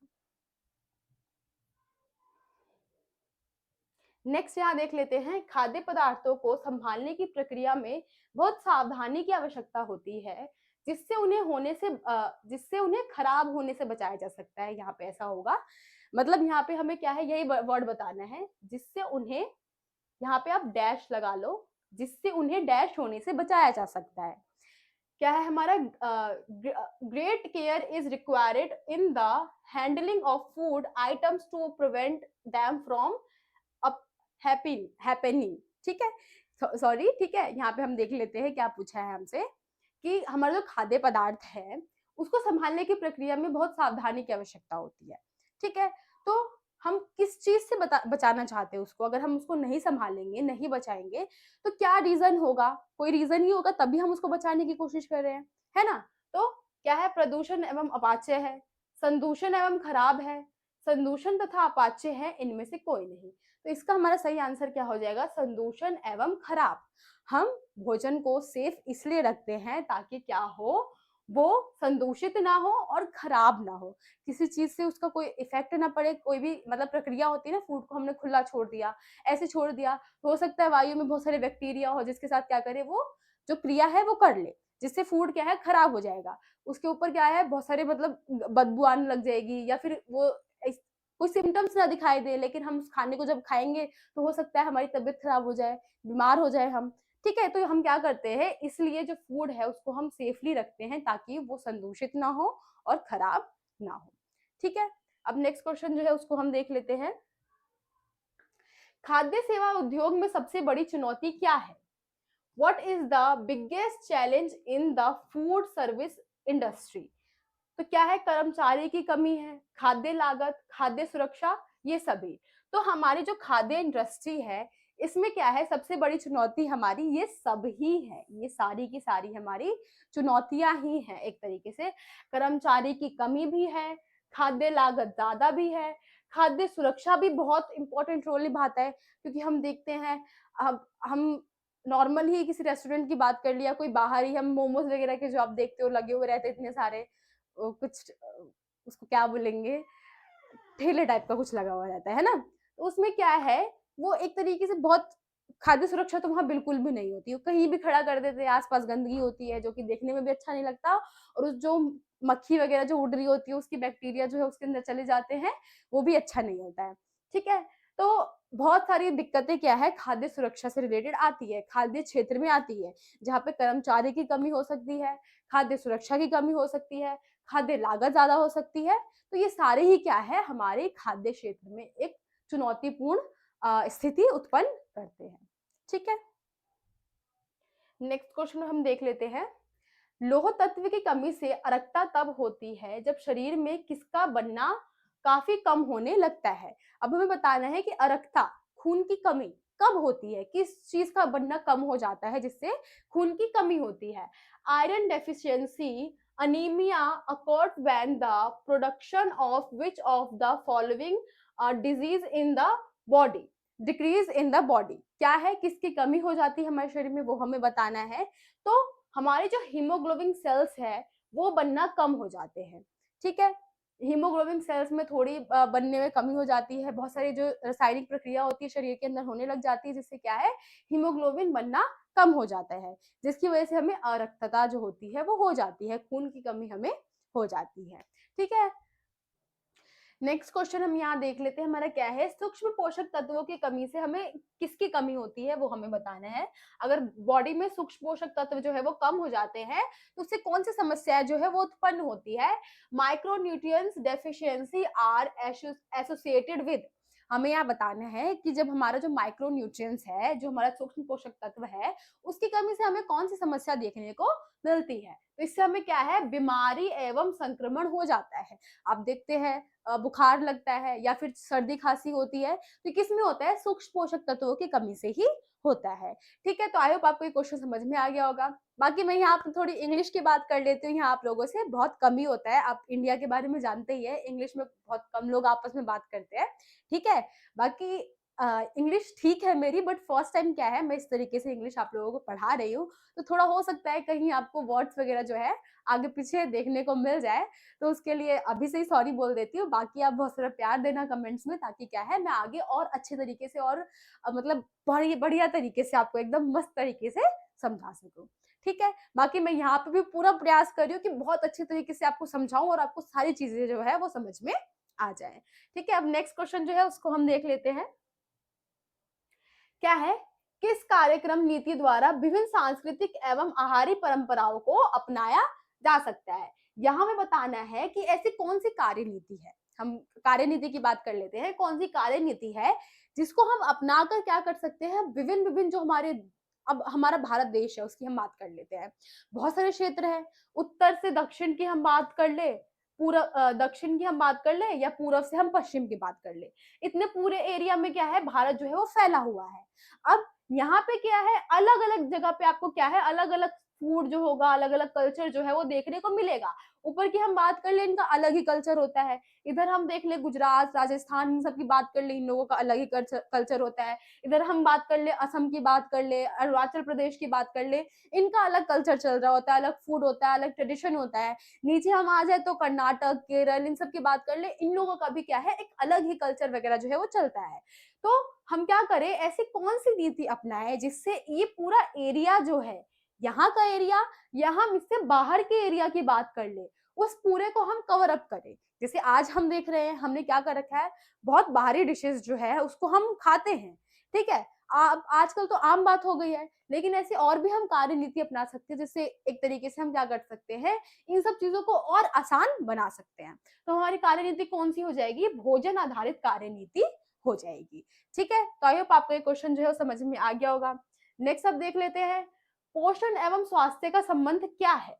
नेक्स्ट यहाँ देख लेते हैं, खाद्य पदार्थों को संभालने की प्रक्रिया में बहुत सावधानी की आवश्यकता होती है, जिससे उन्हें खराब होने से बचाया जा सकता है। यहाँ पे ऐसा होगा, मतलब यहाँ पे हमें क्या है, यही वर्ड बताना है, जिससे उन्हें, यहाँ पे आप डैश लगा लो, जिससे उन्हें डैश होने से बचाया जा सकता है। क्या है हमारा, great care is required in the handling of food items to prevent them from happening. ठीक है, सॉरी, ठीक है, यहाँ पे हम देख लेते हैं क्या पूछा है हमसे, कि हमारा जो खाद्य पदार्थ है उसको संभालने की प्रक्रिया में बहुत सावधानी की आवश्यकता होती है। ठीक है, तो हम किस चीज से बचाना चाहते हैं उसको, अगर हम उसको नहीं संभालेंगे, नहीं बचाएंगे, तो क्या रीजन होगा, कोई रीजन ही होगा तभी हम उसको बचाने की कोशिश कर रहे हैं, है ना। तो क्या है, प्रदूषण एवं अपाच्य है, संदूषण एवं खराब है, संदूषण तथा अपाच्य है, इनमें से कोई नहीं। तो इसका हमारा सही आंसर क्या हो जाएगा, संदूषण एवं खराब। हम भोजन को सेफ इसलिए रखते हैं ताकि क्या हो, वो संदूषित ना हो और खराब ना हो, किसी चीज से उसका कोई इफेक्ट ना पड़े। कोई भी मतलब प्रक्रिया होती है ना, फूड को हमने खुला छोड़ दिया, ऐसे छोड़ दिया, तो हो सकता है वायु में बहुत सारे बैक्टीरिया हो, जिसके साथ क्या करे, वो जो क्रिया है वो कर ले, जिससे फूड क्या है खराब हो जाएगा। उसके ऊपर क्या है, बहुत सारे मतलब बदबू आने लग जाएगी, या फिर वो कोई सिम्टम्स ना दिखाई दे, लेकिन हम उस खाने को जब खाएंगे तो हो सकता है हमारी तबीयत खराब हो जाए, बीमार हो जाए हम। ठीक है, तो हम क्या करते हैं, इसलिए जो फूड है उसको हम सेफली रखते हैं ताकि वो संदूषित ना हो और खराब ना हो। ठीक है, अब नेक्स्ट क्वेश्चन जो है उसको हम देख लेते हैं, खाद्य सेवा उद्योग में सबसे बड़ी चुनौती क्या है। What is the biggest challenge in the food service industry. तो क्या है, कर्मचारी की कमी है, खाद्य लागत, खाद्य सुरक्षा, ये सभी। तो हमारी जो खाद्य इंडस्ट्री है इसमें क्या है, सबसे बड़ी चुनौती हमारी ये सब ही है, ये सारी की सारी हमारी चुनौतियां ही हैं एक तरीके से। कर्मचारी की कमी भी है, खाद्य लागत ज्यादा भी है, खाद्य सुरक्षा भी बहुत इंपॉर्टेंट रोल निभाता है, क्योंकि हम देखते हैं, अब हम नॉर्मल ही किसी रेस्टोरेंट की बात कर लिया, कोई बाहर ही हम मोमोज वगैरह के जो आप देखते हो लगे हुए रहते हैं इतने सारे, कुछ उसको क्या बोलेंगे, ठेले टाइप का कुछ लगा हुआ रहता है ना, तो उसमें क्या है, वो एक तरीके से बहुत खाद्य सुरक्षा तो वहां बिल्कुल भी नहीं होती, वो कहीं भी खड़ा कर देते हैं, आसपास गंदगी होती है जो कि देखने में भी अच्छा नहीं लगता, और उस जो मक्खी वगैरह जो उड़ रही होती है उसकी बैक्टीरिया जो है उसके अंदर चले जाते हैं, वो भी अच्छा नहीं होता है। ठीक है, तो बहुत सारी दिक्कतें क्या है खाद्य सुरक्षा से रिलेटेड आती है, खाद्य क्षेत्र में आती है, जहाँ पे कर्मचारी की कमी हो सकती है, खाद्य सुरक्षा की कमी हो सकती है, खाद्य लागत ज्यादा हो सकती है। तो ये सारे ही क्या है, हमारे खाद्य क्षेत्र में एक चुनौतीपूर्ण स्थिति उत्पन्न करते हैं। ठीक है, नेक्स्ट क्वेश्चन हम देख लेते हैं, लौह तत्व की कमी से अरक्ता तब होती है जब शरीर में किसका बनना काफी कम होने लगता है। अब हमें बताना है कि अरक्ता, खून की कमी कब होती है, किस चीज का बनना कम हो जाता है जिससे खून की कमी होती है। Iron deficiency anaemia accord when the production of which of the following disease in the body decrease in the body. क्या है, किसकी कमी हो जाती है हमारे शरीर में, वो हमें बताना है। तो हमारे जो हीमोग्लोबिन सेल्स है वो बनना कम हो जाते हैं। ठीक है, हीमोग्लोबिन सेल्स में थोड़ी बनने में कमी हो जाती है, बहुत सारी जो रासायनिक प्रक्रिया होती है शरीर के अंदर होने लग जाती है, जिससे क्या है, हीमोग्लोबिन बनना कम हो जाता है, जिसकी वजह से हमें अरक्तता जो होती है वो हो जाती है, खून की कमी हमें हो जाती है। ठीक है, नेक्स्ट क्वेश्चन हम यहाँ देख लेते हैं, हमारा क्या है, सूक्ष्म पोषक तत्वों की कमी से हमें किसकी कमी होती है वो हमें बताना है। अगर बॉडी में सूक्ष्म पोषक तत्व जो है वो कम हो जाते हैं तो उससे कौन सी समस्या जो है वो उत्पन्न होती है। Micronutrients deficiency are associated with, हमें यहाँ बताना है कि जब हमारा जो माइक्रोन्यूट्रिएंट्स है, जो हमारा सूक्ष्म पोषक तत्व है, उसकी कमी से हमें कौन सी समस्या देखने को मिलती है। तो इससे हमें क्या है, बीमारी एवं संक्रमण हो जाता है। आप देखते हैं बुखार लगता है या फिर सर्दी खांसी होती है तो किस में होता है, सूक्ष्म पोषक तत्वों की कमी से ही होता है। ठीक है, तो आई होप आपको ये क्वेश्चन समझ में आ गया होगा। बाकी मैं यहाँ पर थोड़ी इंग्लिश की बात कर लेती हूँ, यहाँ आप लोगों से बहुत कम ही होता है, आप इंडिया के बारे में जानते ही है, इंग्लिश में बहुत कम लोग आपस में बात करते हैं। ठीक है, बाकी इंग्लिश ठीक है मेरी, बट फर्स्ट टाइम क्या है मैं इस तरीके से इंग्लिश आप लोगों को पढ़ा रही हूँ, तो थोड़ा हो सकता है कहीं आपको वर्ड्स वगैरह जो है आगे पीछे देखने को मिल जाए, तो उसके लिए अभी से ही सॉरी बोल देती हूँ। बाकी आप बहुत सारा प्यार देना कमेंट्स में, ताकि क्या है मैं आगे और अच्छे तरीके से और मतलब बढ़िया तरीके से आपको एकदम मस्त तरीके से समझा सकूं। ठीक है, बाकी मैं यहाँ पे भी पूरा प्रयास कर रही हूँ कि बहुत अच्छे तरीके से आपको समझाऊं और आपको सारी चीजें जो है वो समझ में आ जाए। ठीक है, अब नेक्स्ट क्वेश्चन जो है उसको हम देख लेते हैं। क्या है, किस कार्यक्रम नीति द्वारा विभिन्न सांस्कृतिक एवं आहारी परंपराओं को अपनाया जा सकता है। यहाँ में बताना है कि ऐसी कौन सी कार्य नीति है, हम कार्य नीति की बात कर लेते हैं, कौन सी कार्य नीति है जिसको हम अपनाकर क्या कर सकते हैं, विभिन्न विभिन्न जो हमारे अब हमारा भारत देश है उसकी हम बात कर लेते हैं। बहुत सारे क्षेत्र है, उत्तर से दक्षिण की हम बात कर ले, पूर्व दक्षिण की हम बात कर ले, या पूर्व से हम पश्चिम की बात कर ले, इतने पूरे एरिया में क्या है भारत जो है वो फैला हुआ है। अब यहाँ पे क्या है, अलग अलग जगह पे आपको क्या है, अलग अलग फूड जो होगा, अलग अलग कल्चर जो है वो देखने को मिलेगा। ऊपर की हम बात कर ले, इनका अलग ही कल्चर होता है। इधर हम देख ले गुजरात, राजस्थान, इन सब की बात कर ले, इन लोगों का अलग ही कल्चर होता है। इधर हम बात कर ले, असम की बात कर ले, अरुणाचल प्रदेश की बात कर ले, इनका अलग कल्चर चल रहा होता है, अलग फूड होता है, अलग ट्रेडिशन होता है। नीचे हम आ जाए तो कर्नाटक, केरल, इन सब की बात कर ले, इन लोगों का भी क्या है, एक अलग ही कल्चर वगैरह जो है वो चलता है। तो हम क्या करें, ऐसी कौन सी नीति अपनाएं जिससे ये पूरा एरिया जो है, यहाँ का एरिया, या हम इससे बाहर के एरिया की बात कर ले, उस पूरे को हम कवर अप करें। जैसे आज हम देख रहे हैं, हमने क्या कर रखा है, बहुत बाहरी डिशेस जो है उसको हम खाते हैं। ठीक है, आजकल तो आम बात हो गई है, लेकिन ऐसे और भी हम कार्य नीति अपना सकते हैं, जिससे एक तरीके से हम क्या कर सकते हैं, इन सब चीजों को और आसान बना सकते हैं। तो हमारी कार्य नीति कौन सी हो जाएगी, भोजन आधारित कार्य नीति हो जाएगी। ठीक है, तो आई होप आपको ये क्वेश्चन जो है समझ में आ गया होगा। नेक्स्ट अब देख लेते हैं, पोषण एवं स्वास्थ्य का संबंध क्या है।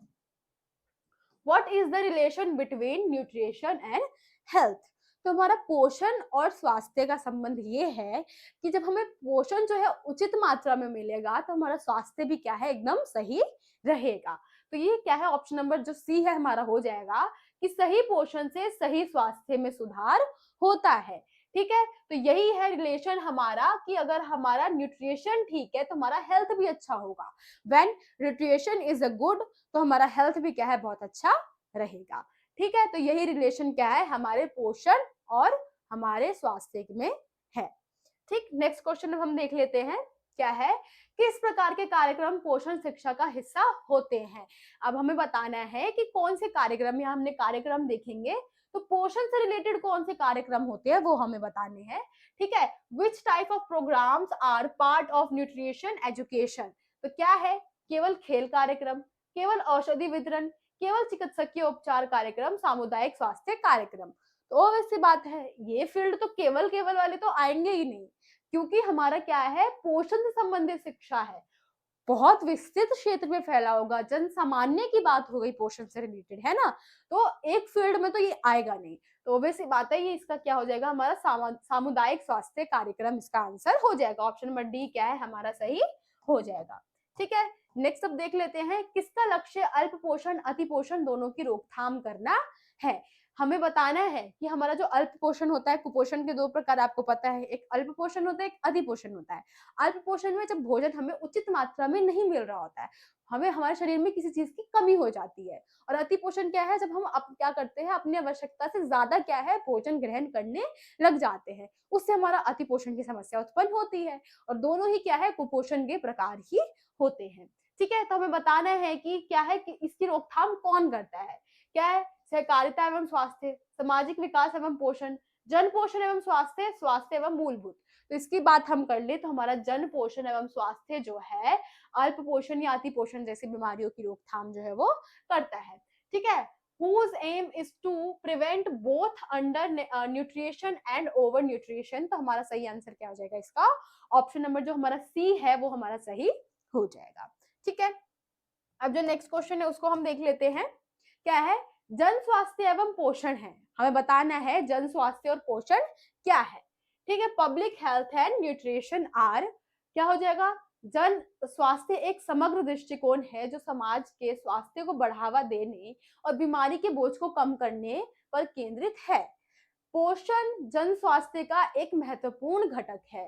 What is the relation between nutrition and health. तो हमारा पोषण और स्वास्थ्य का संबंध ये है कि जब हमें पोषण जो है उचित मात्रा में मिलेगा तो हमारा स्वास्थ्य भी क्या है, एकदम सही रहेगा। तो ये क्या है, ऑप्शन नंबर जो सी है हमारा हो जाएगा कि सही पोषण से सही स्वास्थ्य में सुधार होता है। ठीक है, तो यही है रिलेशन हमारा कि अगर हमारा न्यूट्रिशन ठीक है तो हमारा हेल्थ भी अच्छा होगा। When nutrition is a good, तो हमारा हेल्थ भी क्या है, बहुत अच्छा रहेगा। ठीक है, तो यही रिलेशन क्या है हमारे पोषण और हमारे स्वास्थ्य में है। ठीक, नेक्स्ट क्वेश्चन हम देख लेते हैं, क्या है, किस प्रकार के कार्यक्रम पोषण शिक्षा का हिस्सा होते हैं। अब हमें बताना है कि कौन से कार्यक्रम, या हमने कार्यक्रम देखेंगे तो पोषण से रिलेटेड कौन से कार्यक्रम होते हैं वो हमें बताने हैं। ठीक है, which type of programs are part of nutrition education. तो क्या है, केवल खेल कार्यक्रम, केवल औषधि वितरण, केवल चिकित्सकीय उपचार कार्यक्रम, सामुदायिक स्वास्थ्य कार्यक्रम। तो वैसी बात है, ये फील्ड तो केवल केवल वाले तो आएंगे ही नहीं, क्योंकि हमारा क्या है, पोषण से संबंधित शिक्षा है, बहुत विस्तृत क्षेत्र में फैला होगा, जन सामान्य की बात हो गई पोषण से रिलेटेड, है ना। तो एक फील्ड में तो ये आएगा नहीं, तो वैसी बात है, ये इसका क्या हो जाएगा, हमारा सामुदायिक स्वास्थ्य कार्यक्रम इसका आंसर हो जाएगा। ऑप्शन नंबर डी क्या है हमारा सही हो जाएगा। ठीक है, नेक्स्ट अब देख लेते हैं, किसका लक्ष्य अल्प पोषण अति पोषण दोनों की रोकथाम करना है। हमें बताना है कि हमारा जो अल्प पोषण होता है, कुपोषण के दो प्रकार आपको पता है, एक अल्प पोषण होता है, एक अति पोषण होता है। अल्प पोषण में जब भोजन हमें उचित मात्रा में नहीं मिल रहा होता है, हमें हमारे शरीर में किसी चीज की कमी हो जाती है। और अति पोषण क्या है, जब हम क्या करते हैं, अपनी आवश्यकता से ज्यादा क्या है भोजन ग्रहण करने लग जाते हैं, उससे हमारा अति पोषण की समस्या उत्पन्न होती है। और दोनों ही क्या है, कुपोषण के प्रकार ही होते हैं। ठीक है, तो हमें बताना है कि क्या है कि इसकी रोकथाम कौन करता है, क्या है, सहकारिता एवं स्वास्थ्य, सामाजिक विकास एवं पोषण, जन पोषण एवं स्वास्थ्य, स्वास्थ्य एवं मूलभूत। तो इसकी बात हम कर ले तो हमारा जन पोषण एवं स्वास्थ्य जो है अल्प पोषण या अति पोषण जैसी बीमारियों की रोकथाम जो है वो करता है। ठीक है, whose aim is to prevent both under nutrition and over nutrition। तो हमारा सही आंसर क्या हो जाएगा इसका? ऑप्शन नंबर जो हमारा सी है वो हमारा सही हो जाएगा। ठीक है, अब जो नेक्स्ट क्वेश्चन है उसको हम देख लेते हैं। क्या है? जन स्वास्थ्य एवं पोषण है, हमें बताना है जन स्वास्थ्य और पोषण क्या है। ठीक है, public health and nutrition are, क्या हो जाएगा? जन स्वास्थ्य एक समग्र दृष्टिकोण है जो समाज के स्वास्थ्य को बढ़ावा देने और बीमारी के बोझ को कम करने पर केंद्रित है। पोषण जन स्वास्थ्य का एक महत्वपूर्ण घटक है।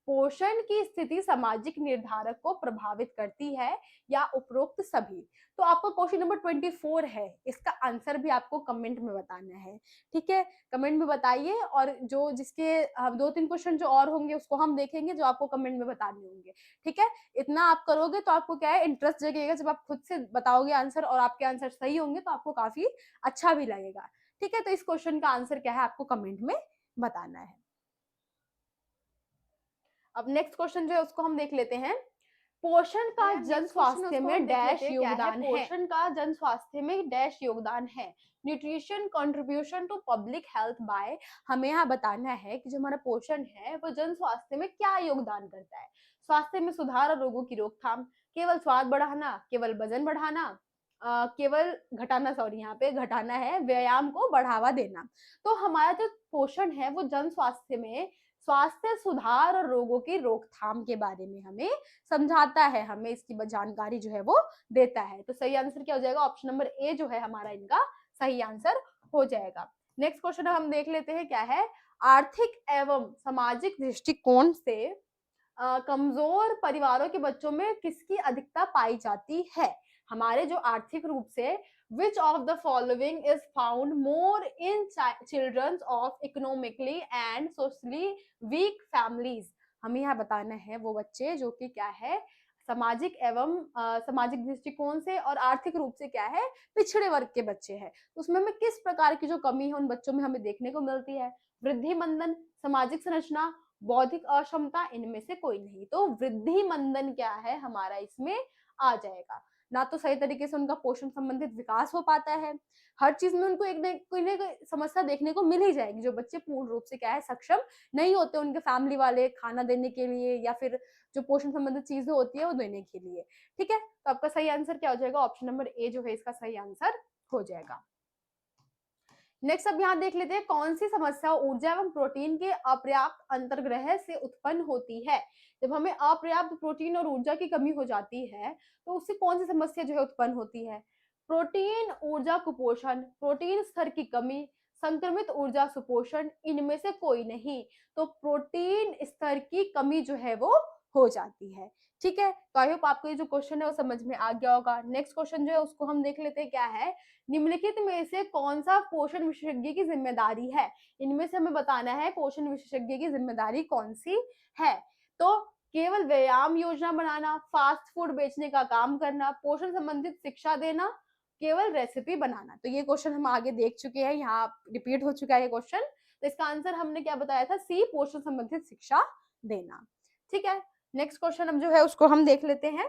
पोषण की स्थिति सामाजिक निर्धारक को प्रभावित करती है या उपरोक्त सभी। तो आपका क्वेश्चन नंबर 24 है, इसका आंसर भी आपको कमेंट में बताना है। ठीक है, कमेंट में बताइए, और जो जिसके 2-3 क्वेश्चन जो और होंगे उसको हम देखेंगे जो आपको कमेंट में बताने होंगे। ठीक है, इतना आप करोगे तो आपको क्या है, इंटरेस्ट जगेगा। जब आप खुद से बताओगे आंसर और आपके आंसर सही होंगे तो आपको काफी अच्छा भी लगेगा। ठीक है, तो इस क्वेश्चन का आंसर क्या है आपको कमेंट में बताना है। अब नेक्स्ट क्वेश्चन जो है उसको हम देख लेते हैं। पोषण का जन स्वास्थ्य में डैश योगदान है। पोषण का जन स्वास्थ्य में डैश योगदान है। Nutrition contribution to public health by, हमें यहाँ बताना है कि जो हमारा पोषण है वो जन स्वास्थ्य में क्या योगदान करता है। स्वास्थ्य में सुधार और रोगों की रोकथाम, केवल स्वाद बढ़ाना, केवल वजन बढ़ाना, केवल घटाना, सॉरी यहाँ पे घटाना है, व्यायाम को बढ़ावा देना। तो हमारा जो पोषण है वो जन स्वास्थ्य में स्वास्थ्य सुधार और रोगों की रोकथाम के बारे में हमें समझाता है, हमें इसकी जानकारी जो है वो देता है। तो सही आंसर क्या हो जाएगा? ऑप्शन नंबर ए जो है हमारा इनका सही आंसर हो जाएगा। नेक्स्ट क्वेश्चन हम देख लेते हैं। क्या है? आर्थिक एवं सामाजिक दृष्टिकोण से कमजोर परिवारों के बच्चों में किसकी अधिकता पाई जाती है? हमारे जो आर्थिक रूप से which of the following is found more in children of economically and socially weak families। हमें यहाँ बताना है वो बच्चे जो कि क्या है, सामाजिक एवं सामाजिक दृष्टिकोण से और आर्थिक रूप से क्या है, पिछड़े वर्ग के बच्चे हैं। उसमें हमें किस प्रकार की जो कमी है उन बच्चों में हमें देखने को मिलती है? वृद्धि मंदन, सामाजिक संरचना, बौद्धिक अक्षमता, इनमें से कोई नहीं। तो वृद्धि मंदन क्या है हमारा इसमें आ जाएगा। ना तो सही तरीके से उनका पोषण संबंधित विकास हो पाता है, हर चीज में उनको एक कोई ना कोई समस्या देखने को मिल ही जाएगी। जो बच्चे पूर्ण रूप से क्या है, सक्षम नहीं होते उनके फैमिली वाले खाना देने के लिए या फिर जो पोषण संबंधित चीजें होती है वो देने के लिए। ठीक है, तो आपका सही आंसर क्या हो जाएगा? ऑप्शन नंबर ए जो है इसका सही आंसर हो जाएगा। नेक्स्ट अब यहाँ देख लेते हैं कौन सी समस्या ऊर्जा एवं प्रोटीन के अपर्याप्त अंतर्ग्रह से उत्पन्न होती है। जब हमें अपर्याप्त प्रोटीन और ऊर्जा की कमी हो जाती है तो उससे कौन सी समस्या जो है उत्पन्न होती है? प्रोटीन ऊर्जा कुपोषण, प्रोटीन स्तर की कमी, संक्रमित ऊर्जा सुपोषण, इनमें से कोई नहीं। तो प्रोटीन स्तर की कमी जो है वो हो जाती है। ठीक है, तो आई होप आपको ये जो क्वेश्चन है वो समझ में आ गया होगा। नेक्स्ट क्वेश्चन जो है उसको हम देख लेते हैं। क्या है? निम्नलिखित में से कौन सा पोषण विशेषज्ञ की जिम्मेदारी है? इनमें से हमें बताना है पोषण विशेषज्ञ की जिम्मेदारी कौन सी है। तो केवल व्यायाम योजना बनाना, फास्ट फूड बेचने का काम करना, पोषण संबंधित शिक्षा देना, केवल रेसिपी बनाना। तो ये क्वेश्चन हम आगे देख चुके हैं, यहाँ रिपीट हो चुका है ये क्वेश्चन। तो इसका आंसर हमने क्या बताया था? सी, पोषण संबंधित शिक्षा देना। ठीक है, नेक्स्ट क्वेश्चन हम जो है उसको हम देख लेते हैं।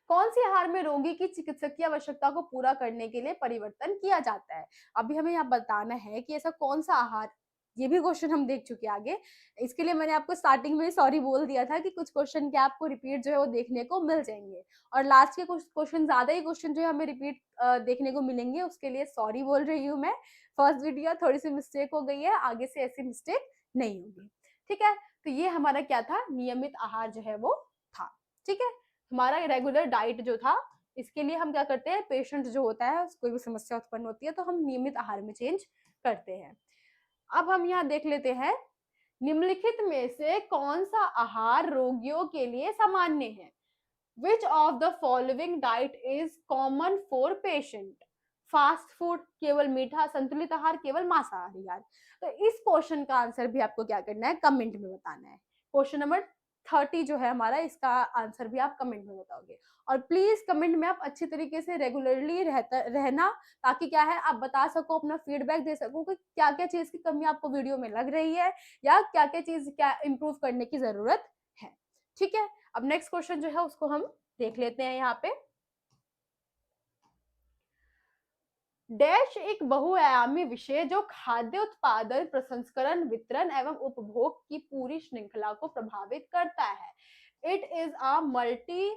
कौन सी आहार में रोगी की चिकित्सकीय आवश्यकता को पूरा करने के लिए परिवर्तन किया जाता है? अभी हमें यहाँ बताना है कि ऐसा कौन सा आहार, ये भी क्वेश्चन हम देख चुके हैं आगे। इसके लिए मैंने आपको स्टार्टिंग में सॉरी बोल दिया था कि कुछ क्वेश्चन के आपको रिपीट जो है वो देखने को मिल जाएंगे, और लास्ट के कुछ क्वेश्चन ज्यादा ही क्वेश्चन जो है हमें रिपीट देखने को मिलेंगे, उसके लिए सॉरी बोल रही हूँ मैं। फर्स्ट वीडियो थोड़ी सी मिस्टेक हो गई है, आगे से ऐसी मिस्टेक नहीं होगी। ठीक है, तो ये हमारा क्या था? नियमित आहार जो है वो था। ठीक है, हमारा रेगुलर डाइट जो था, इसके लिए हम क्या करते हैं, पेशेंट जो होता है कोई भी समस्या उत्पन्न होती है तो हम नियमित आहार में चेंज करते हैं। अब हम यहाँ देख लेते हैं निम्नलिखित में से कौन सा आहार रोगियों के लिए सामान्य है? Which of the following diet is common for patient? Fast food, केवल मीठा, संतुलित आहार, केवल मांसाहारी आहार। तो इस क्वेश्चन का आंसर भी आपको क्या करना है? कमेंट में बताना है। क्वेश्चन नंबर 30 जो है हमारा, इसका आंसर भी आप कमेंट में बताओगे। और प्लीज कमेंट में आप अच्छी तरीके से रेगुलरली रहना, ताकि क्या है आप बता सको, अपना फीडबैक दे सको कि क्या क्या चीज की कमी आपको वीडियो में लग रही है, या क्या क्या चीज क्या इम्प्रूव करने की जरूरत है। ठीक है, अब नेक्स्ट क्वेश्चन जो है उसको हम देख लेते हैं यहाँ पे। डैश एक बहुआयामी विषय जो खाद्य उत्पादन, प्रसंस्करण, वितरण एवं उपभोग की पूरी श्रृंखला को प्रभावित करता है। It is a multi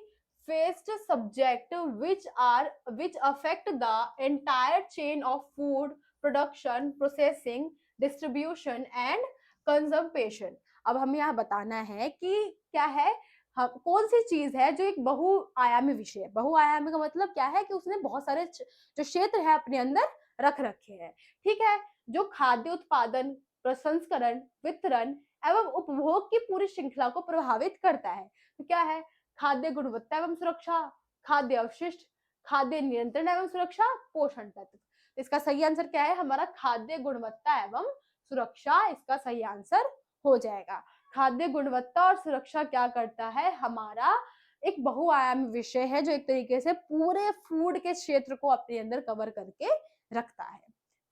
faced subject which affect the entire chain of food production, processing, distribution and consumption। अब हमें यहाँ बताना है कि क्या है, कौन सी चीज है जो एक बहुआयामी विषय है। बहुआयामी का मतलब क्या है कि उसने बहुत सारे जो क्षेत्र है अपने अंदर रख रखे हैं। ठीक है, जो खाद्य उत्पादन, प्रसंस्करण, वितरण एवं उपभोग की पूरी श्रृंखला को प्रभावित करता है। तो क्या है, खाद्य गुणवत्ता एवं सुरक्षा, खाद्य अवशिष्ट, खाद्य नियंत्रण एवं सुरक्षा, पोषण तत्व। इसका सही आंसर क्या है हमारा, खाद्य गुणवत्ता एवं सुरक्षा इसका सही आंसर हो जाएगा। खाद्य गुणवत्ता और सुरक्षा क्या करता है, हमारा एक बहुआयामी विषय है जो एक तरीके से पूरे फूड के क्षेत्र को अपने अंदर कवर करके रखता है।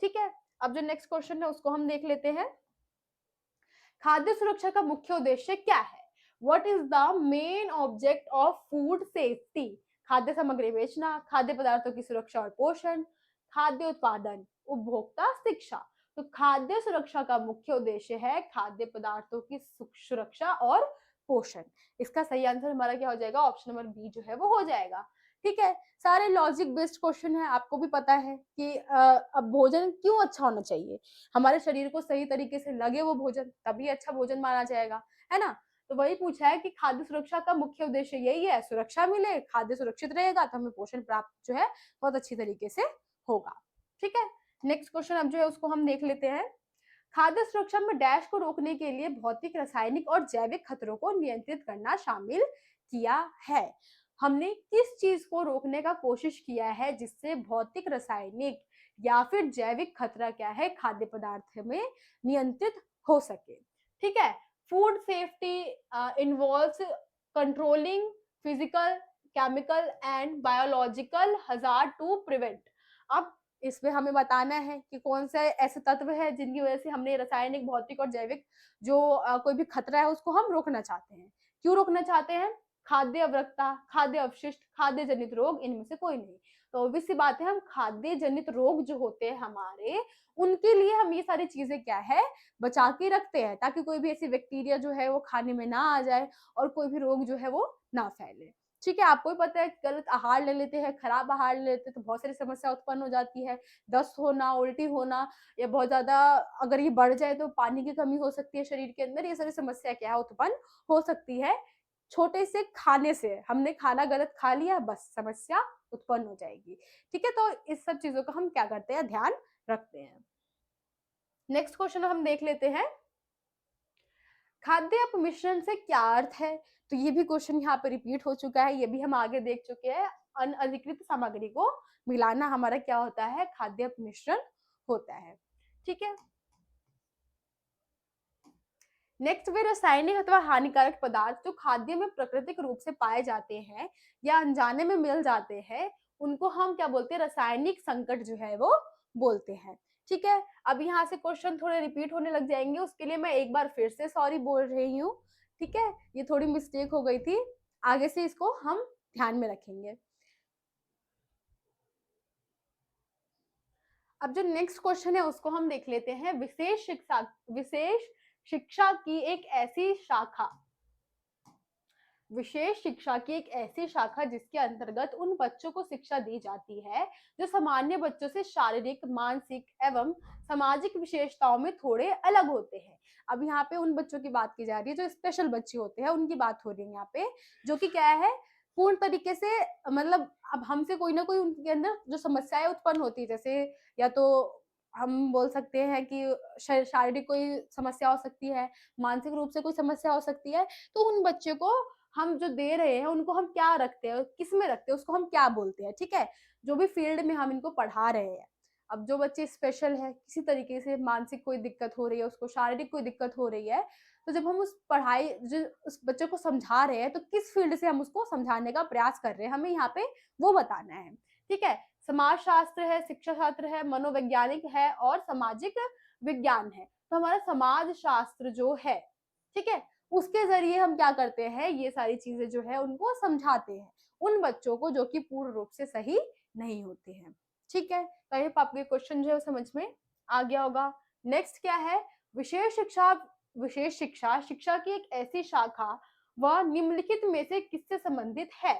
ठीक है, अब जो नेक्स्ट क्वेश्चन है उसको हम देख लेते हैं। खाद्य सुरक्षा का मुख्य उद्देश्य क्या है? What is the main object of food safety? खाद्य सामग्री बेचना, खाद्य पदार्थों की सुरक्षा और पोषण, खाद्य उत्पादन, उपभोक्ता शिक्षा। तो खाद्य सुरक्षा का मुख्य उद्देश्य है खाद्य पदार्थों की सुरक्षा और पोषण। इसका सही आंसर हमारा क्या हो जाएगा, ऑप्शन नंबर बी जो है वो हो जाएगा। ठीक है, सारे लॉजिक बेस्ड क्वेश्चन है। आपको भी पता है कि अब भोजन क्यों अच्छा होना चाहिए, हमारे शरीर को सही तरीके से लगे वो भोजन, तभी अच्छा भोजन माना जाएगा, है ना। तो वही पूछा है कि खाद्य सुरक्षा का मुख्य उद्देश्य यही है, सुरक्षा मिले, खाद्य सुरक्षित रहेगा तो हमें पोषण प्राप्त जो है बहुत अच्छी तरीके से होगा। ठीक है, नेक्स्ट क्वेश्चन अब जो है उसको हम देख लेते हैं। खाद्य सुरक्षा में डैश को रोकने के लिए भौतिक, रासायनिक और जैविक खतरों को नियंत्रित करना शामिल किया है। हमने किस चीज को रोकने का कोशिश किया है जिससे भौतिक, रासायनिक या फिर जैविक खतरा क्या है खाद्य पदार्थ में नियंत्रित हो सके। ठीक है, food safety involves controlling physical, chemical and biological hazard to prevent. अब इसमें हमें बताना है कि कौन से ऐसे तत्व है जिनकी वजह से हमने रासायनिक, भौतिक और जैविक जो कोई भी खतरा है उसको हम रोकना चाहते हैं। क्यों रोकना चाहते हैं? खाद्य अवरक्ता, खाद्य अवशिष्ट, खाद्य जनित रोग, इनमें से कोई नहीं। तो ऑब्वियस सी बात है, हम खाद्य जनित रोग जो होते हैं हमारे, उनके लिए हम ये सारी चीजें क्या है बचा के रखते हैं, ताकि कोई भी ऐसी बैक्टीरिया जो है वो खाने में ना आ जाए और कोई भी रोग जो है वो ना फैले। ठीक है, आपको भी पता है गलत आहार ले लेते हैं, खराब आहार ले लेते हैं तो बहुत सारी समस्या उत्पन्न हो जाती है, दस्त होना, उल्टी होना, या बहुत ज्यादा अगर ये बढ़ जाए तो पानी की कमी हो सकती है शरीर के अंदर। ये सारी समस्या क्या है उत्पन्न हो सकती है छोटे से खाने से। हमने खाना गलत खा लिया, बस समस्या उत्पन्न हो जाएगी। ठीक है, तो इस सब चीजों का हम क्या करते हैं, ध्यान रखते हैं। नेक्स्ट क्वेश्चन हम देख लेते हैं। खाद्य अपमिश्रण से क्या अर्थ है? तो ये भी क्वेश्चन यहाँ पे रिपीट हो चुका है, ये भी हम आगे देख चुके हैं। अनअधिकृत सामग्री को मिलाना हमारा क्या होता है, खाद्य अपमिश्रण होता है। ठीक है, नेक्स्ट वे रासायनिक अथवा हानिकारक पदार्थ जो खाद्य में प्राकृतिक रूप से पाए जाते हैं या अनजाने में मिल जाते हैं, उनको हम क्या बोलते हैं, रासायनिक संकट जो है वो बोलते हैं। ठीक है, अब यहाँ से क्वेश्चन थोड़े रिपीट होने लग जाएंगे, उसके लिए मैं एक बार फिर से सॉरी बोल रही हूँ। ठीक है, ये थोड़ी मिस्टेक हो गई थी, आगे से इसको हम ध्यान में रखेंगे। अब जो नेक्स्ट क्वेश्चन है उसको हम देख लेते हैं। विशेष शिक्षा की एक ऐसी शाखा, विशेष शिक्षा की एक ऐसी शाखा जिसके अंतर्गत उन बच्चों को शिक्षा दी जाती है जो सामान्य बच्चों से शारीरिक, मानसिक एवं सामाजिक विशेषताओं में थोड़े अलग होते हैं। अब यहाँ पे उन बच्चों की बात की जा रही है जो स्पेशल बच्चे होते हैं, उनकी बात हो रही है यहाँ पे, जो कि क्या है पूर्ण तरीके से मतलब अब हमसे कोई ना कोई उनके अंदर जो समस्याएं उत्पन्न होती है, जैसे या तो हम बोल सकते हैं कि शारीरिक कोई समस्या हो सकती है, मानसिक रूप से कोई समस्या हो सकती है। तो उन बच्चे को हम जो दे रहे हैं उनको हम क्या रखते हैं, किस में रखते हैं, उसको हम क्या बोलते हैं। ठीक है, जो भी फील्ड में हम इनको पढ़ा रहे हैं, अब जो बच्चे स्पेशल है, किसी तरीके से मानसिक कोई दिक्कत हो रही है, उसको शारीरिक कोई दिक्कत हो रही है, तो जब हम उस पढ़ाई जो उस बच्चे को समझा रहे हैं, तो किस फील्ड से हम उसको समझाने का प्रयास कर रहे हैं, हमें यहाँ पे वो बताना है। ठीक है, समाज शास्त्र है, शिक्षा शास्त्र है, मनोवैज्ञानिक है और सामाजिक विज्ञान है। तो हमारा समाज शास्त्र जो है, ठीक है, उसके जरिए हम क्या करते हैं, ये सारी चीजें जो है उनको समझाते हैं उन बच्चों को जो कि पूर्ण रूप से सही नहीं होते हैं। ठीक है, तो आई होप आपको ये क्वेश्चन जो है समझ में आ गया होगा। नेक्स्ट क्या है, विशेष शिक्षा। विशेष शिक्षा शिक्षा की एक ऐसी शाखा वह निम्नलिखित में से किससे संबंधित है।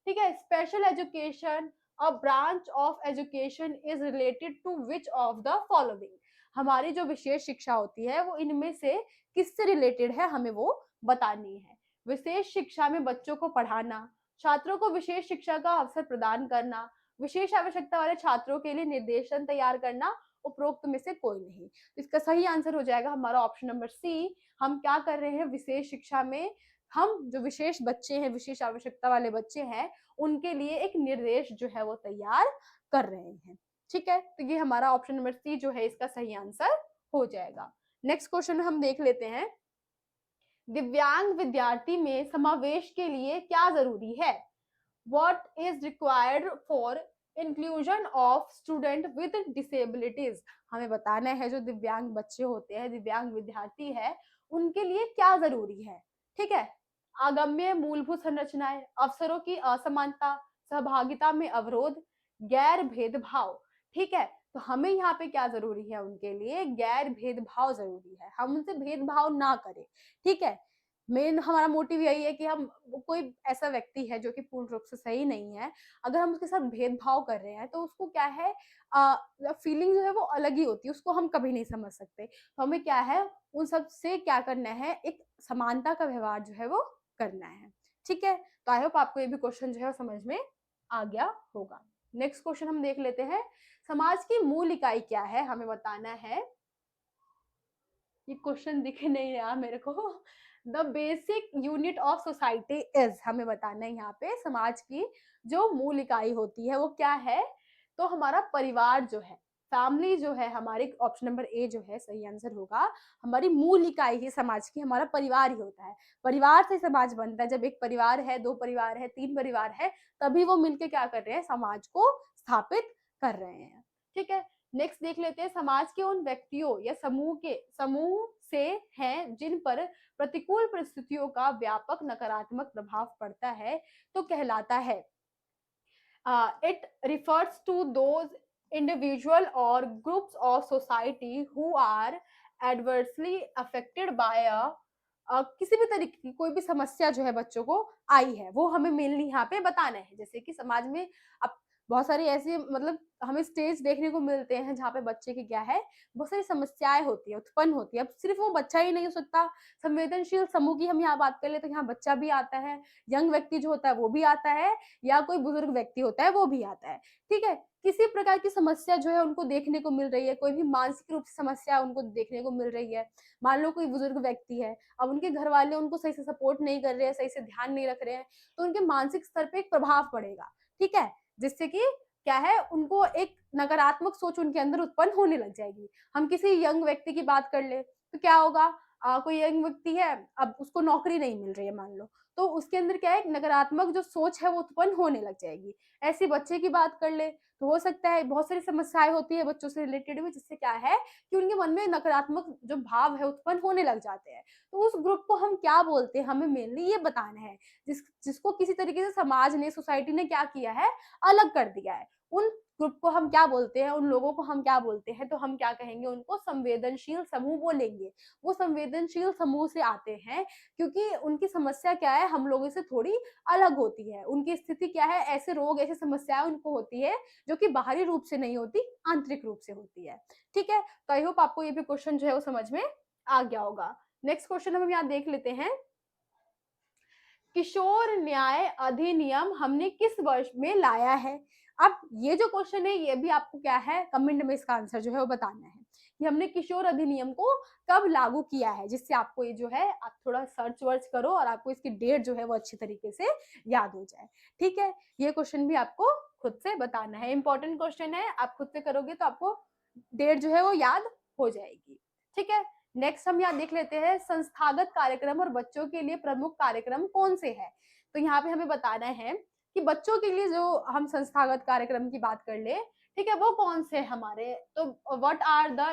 ठीक है, special education a branch of education is related to which of the following. हमारी जो विशेष शिक्षा होती है वो इनमें से किससे रिलेटेड है, हमें वो बतानी है। विशेष शिक्षा में बच्चों को पढ़ाना, छात्रों को विशेष शिक्षा का अवसर प्रदान करना, विशेष आवश्यकता वाले छात्रों के लिए निर्देशन तैयार करना, उपरोक्त में से कोई नहीं। तो इसका सही आंसर हो जाएगा हमारा ऑप्शन नंबर सी। हम क्या कर रहे हैं, विशेष शिक्षा में हम जो विशेष बच्चे हैं, विशेष आवश्यकता वाले बच्चे हैं, उनके लिए एक निर्देश जो है वो तैयार कर रहे हैं। ठीक है, तो ये हमारा ऑप्शन नंबर सी जो है इसका सही आंसर हो जाएगा। नेक्स्ट क्वेश्चन हम देख लेते हैं, दिव्यांग विद्यार्थी में समावेश के लिए क्या जरूरी है। What is required for inclusion of student with disabilities। हमें बताना है जो दिव्यांग बच्चे होते हैं, दिव्यांग विद्यार्थी है, उनके लिए क्या जरूरी है। ठीक है, अगम्य मूलभूत संरचनाएं, अवसरों की असमानता, सहभागिता में अवरोध, गैर भेदभाव। ठीक है, तो हमें यहाँ पे क्या जरूरी है, उनके लिए गैर भेदभाव जरूरी है, हम उनसे भेदभाव ना करें। ठीक है, मेन हमारा मोटिव यही है कि हम कोई ऐसा व्यक्ति है जो कि पूर्ण रूप से सही नहीं है, अगर हम उसके साथ भेदभाव कर रहे हैं तो उसको क्या है, फीलिंग जो है वो अलग ही होती है, उसको हम कभी नहीं समझ सकते। तो हमें क्या है, उन सब से क्या करना है, एक समानता का व्यवहार जो है वो करना है। ठीक है, तो आई होप आपको ये भी क्वेश्चन जो है समझ में आ गया होगा। नेक्स्ट क्वेश्चन हम देख लेते हैं, समाज की मूल इकाई क्या है, हमें बताना है। ये क्वेश्चन दिख नहीं रहा मेरे को। The basic unit of society is, हमें बताना है यहाँ पे समाज की जो मूल इकाई होती है वो क्या है। तो हमारा परिवार जो है, फैमिली जो है हमारे, ऑप्शन नंबर ए जो है सही आंसर होगा। हमारी मूल इकाई है समाज की, हमारा परिवार ही होता है। परिवार से समाज बनता है, जब एक परिवार है, दो परिवार है, तीन परिवार है, तभी वो मिलके क्या कर रहे हैं, समाज को स्थापित कर रहे हैं। ठीक है, नेक्स्ट देख लेते हैं, समाज के उन व्यक्तियों या समूह से हैं जिन पर प्रतिकूल परिस्थितियों का व्यापक नकारात्मक प्रभाव पड़ता है तो कहलाता है। It refers to those individual और groups of society who are adversely affected by किसी भी तरीके की कोई भी समस्या जो है बच्चों को आई है, वो हमें मेनली यहाँ पे बताना है। जैसे कि समाज में अब बहुत सारी ऐसी मतलब हमें स्टेज देखने को मिलते हैं जहाँ पे बच्चे की क्या है, बहुत सारी समस्याएं होती है, उत्पन्न होती है। अब सिर्फ वो बच्चा ही नहीं हो सकता, संवेदनशील समूह की हम यहाँ बात कर ले तो यहाँ बच्चा भी आता है, यंग व्यक्ति जो होता है वो भी आता है, या कोई बुजुर्ग व्यक्ति होता है वो भी आता है। ठीक है, किसी प्रकार की समस्या जो है उनको देखने को मिल रही है, कोई भी मानसिक रूप से समस्या उनको देखने को मिल रही है। मान लो कोई बुजुर्ग व्यक्ति है, अब उनके घर वाले उनको सही से सपोर्ट नहीं कर रहे हैं, सही से ध्यान नहीं रख रहे हैं, तो उनके मानसिक स्तर पे एक प्रभाव पड़ेगा। ठीक है, जिससे कि क्या है, उनको एक नकारात्मक सोच उनके अंदर उत्पन्न होने लग जाएगी। हम किसी यंग व्यक्ति की बात कर ले तो क्या होगा, कोई यंग व्यक्ति है, अब उसको नौकरी नहीं मिल रही है मान लो, तो उसके अंदर क्या है, एक नकारात्मक जो सोच है वो उत्पन्न होने लग जाएगी। ऐसे बच्चे की बात कर ले तो हो सकता है, बहुत सारी समस्याएं होती है बच्चों से रिलेटेड भी, जिससे क्या है कि उनके मन में नकारात्मक जो भाव है उत्पन्न होने लग जाते हैं। तो उस ग्रुप को हम क्या बोलते हैं, हमें मेनली ये बताना है, जिसको किसी तरीके से समाज ने, सोसाइटी ने क्या किया है, अलग कर दिया है। उन ग्रुप को हम क्या बोलते हैं, उन लोगों को हम क्या बोलते हैं, तो हम क्या कहेंगे, उनको संवेदनशील समूह बोलेंगे। वो संवेदनशील समूह से आते हैं क्योंकि उनकी समस्या क्या है, हम लोगों से थोड़ी अलग होती है। उनकी स्थिति क्या है, ऐसे रोग, ऐसी समस्याएं उनको होती है जो कि बाहरी रूप से नहीं होती, आंतरिक रूप से होती है। ठीक है, तो आई होप आपको ये भी क्वेश्चन जो है वो समझ में आ गया होगा। नेक्स्ट क्वेश्चन हम यहाँ देख लेते हैं, किशोर न्याय अधिनियम हमने किस वर्ष में लाया है। अब ये जो क्वेश्चन है ये भी आपको क्या है, कमेंट में इसका आंसर जो है वो बताना है कि हमने किशोर अधिनियम को कब लागू किया है, जिससे आपको ये जो है, आप थोड़ा सर्च वर्च करो और आपको इसकी डेट जो है वो अच्छी तरीके से याद हो जाए। ठीक है, ये क्वेश्चन भी आपको खुद से बताना है। इंपॉर्टेंट क्वेश्चन है, आप खुद से करोगे तो आपको डेट जो है वो याद हो जाएगी। ठीक है, नेक्स्ट हम यहाँ देख लेते हैं संस्थागत कार्यक्रम और बच्चों के लिए प्रमुख कार्यक्रम कौन से हैं। तो यहाँ पे हमें बताना है कि बच्चों के लिए जो हम संस्थागत कार्यक्रम की बात कर ले, ठीक है, वो कौन से हमारे, तो what are the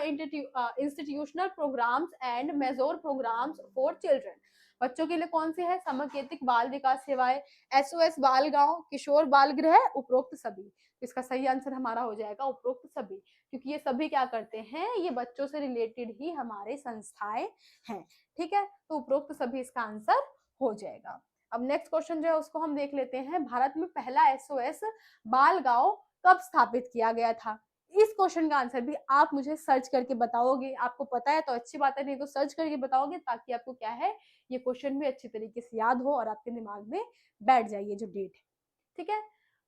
institutional programs and major programs for children. बच्चों के लिए कौन से है, समकेतिक बाल विकास सेवाएं, एसओएस बाल गांव, किशोर बाल गृह, उपरोक्त सभी। इसका सही आंसर हमारा हो जाएगा उपरोक्त सभी, क्योंकि ये सभी क्या करते हैं, ये बच्चों से रिलेटेड ही हमारे संस्थाएं हैं। ठीक है, तो उपरोक्त सभी इसका आंसर हो जाएगा। अब नेक्स्ट क्वेश्चन जो है उसको हम देख लेते हैं, भारत में पहला एसओएस बाल गांव कब स्थापित किया गया था। इस क्वेश्चन का आंसर भी आप मुझे सर्च करके बताओगे, आपको पता है तो अच्छी बात है, नहीं तो सर्च करके बताओगे, ताकि आपको क्या है, ये क्वेश्चन भी अच्छी तरीके से याद हो और आपके दिमाग में बैठ जाए ये जो डेट है। ठीक है,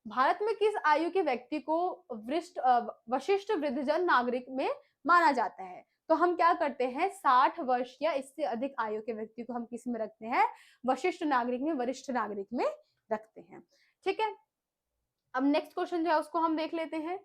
भारत में किस आयु के व्यक्ति को वशिष्ठ वृद्धजन नागरिक में माना जाता है। तो हम क्या करते हैं, 60 वर्ष या इससे अधिक आयु के व्यक्ति को हम किस में रखते हैं, वशिष्ठ नागरिक में, वरिष्ठ नागरिक में रखते हैं। ठीक है, अब नेक्स्ट क्वेश्चन जो है उसको हम देख लेते हैं,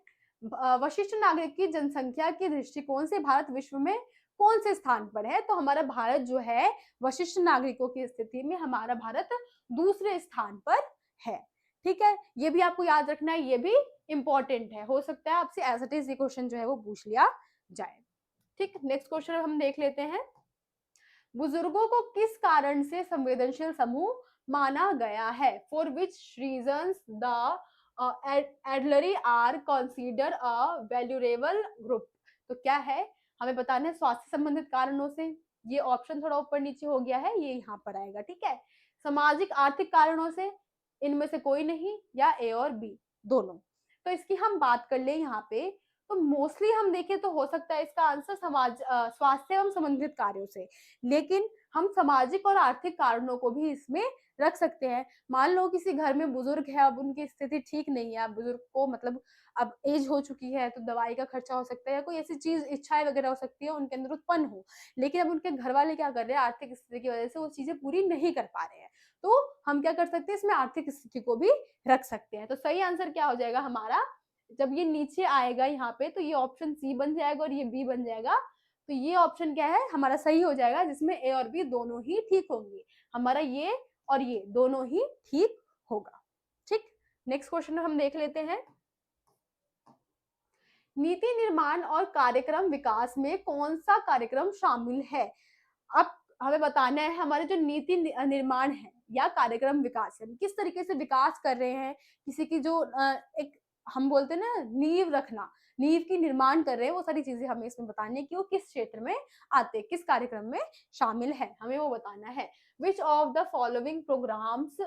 वशिष्ठ नागरिक की जनसंख्या के दृष्टिकोण से भारत विश्व में कौन से स्थान पर है। तो हमारा भारत जो है वशिष्ठ नागरिकों की स्थिति में हमारा भारत दूसरे स्थान पर है। ठीक है, ये भी आपको याद रखना है, ये भी इंपॉर्टेंट है, हो सकता है आपसे एज इट इज ये क्वेश्चन जो है वो पूछ लिया जाए। ठीक, नेक्स्ट क्वेश्चन हम देख लेते हैं, बुजुर्गों को किस कारण से संवेदनशील समूह माना गया है, for which reasons the elderly are consider a valuable group. तो क्या है, हमें बताना है स्वास्थ्य संबंधित कारणों से, ये ऑप्शन थोड़ा ऊपर नीचे हो गया है, ये यहाँ पर आएगा। ठीक है, सामाजिक आर्थिक कारणों से, इनमें से कोई नहीं, या ए और बी दोनों। तो इसकी हम बात कर ले यहाँ पे, तो मोस्टली हम देखें तो हो सकता है इसका आंसर स्वास्थ्य एवं संबंधित कार्यों से, लेकिन हम सामाजिक और आर्थिक कारणों को भी इसमें रख सकते हैं। मान लो किसी घर में बुजुर्ग है, अब उनकी स्थिति ठीक नहीं है, अब बुजुर्ग को मतलब अब एज हो चुकी है, तो दवाई का खर्चा हो सकता है, या कोई ऐसी चीज इच्छाएं वगैरह हो सकती है उनके अंदर उत्पन्न हो, लेकिन अब उनके घर वाले क्या कर रहे हैं, आर्थिक स्थिति की वजह से वो चीजें पूरी नहीं कर पा रहे हैं, तो हम क्या कर सकते हैं, इसमें आर्थिक स्थिति को भी रख सकते हैं। तो सही आंसर क्या हो जाएगा हमारा, जब ये नीचे आएगा यहाँ पे, तो ये ऑप्शन सी बन जाएगा और ये बी बन जाएगा। तो ये ऑप्शन क्या है हमारा सही हो जाएगा, जिसमें ए और बी दोनों ही ठीक होंगे, हमारा ये और ये दोनों ही ठीक होगा। ठीक, नेक्स्ट क्वेश्चन हम देख लेते हैं, नीति निर्माण और कार्यक्रम विकास में कौन सा कार्यक्रम शामिल है। अब हमें बताना है हमारे जो नीति निर्माण है या कार्यक्रम विकास है, किस तरीके से विकास कर रहे हैं, किसी की जो एक हम बोलते हैं ना नींव रखना, नींव की निर्माण कर रहे हैं, वो सारी चीजें हमें इसमें बतानी है कि वो किस क्षेत्र में आते, किस कार्यक्रम में शामिल है, हमें वो बताना है। Which of the following programs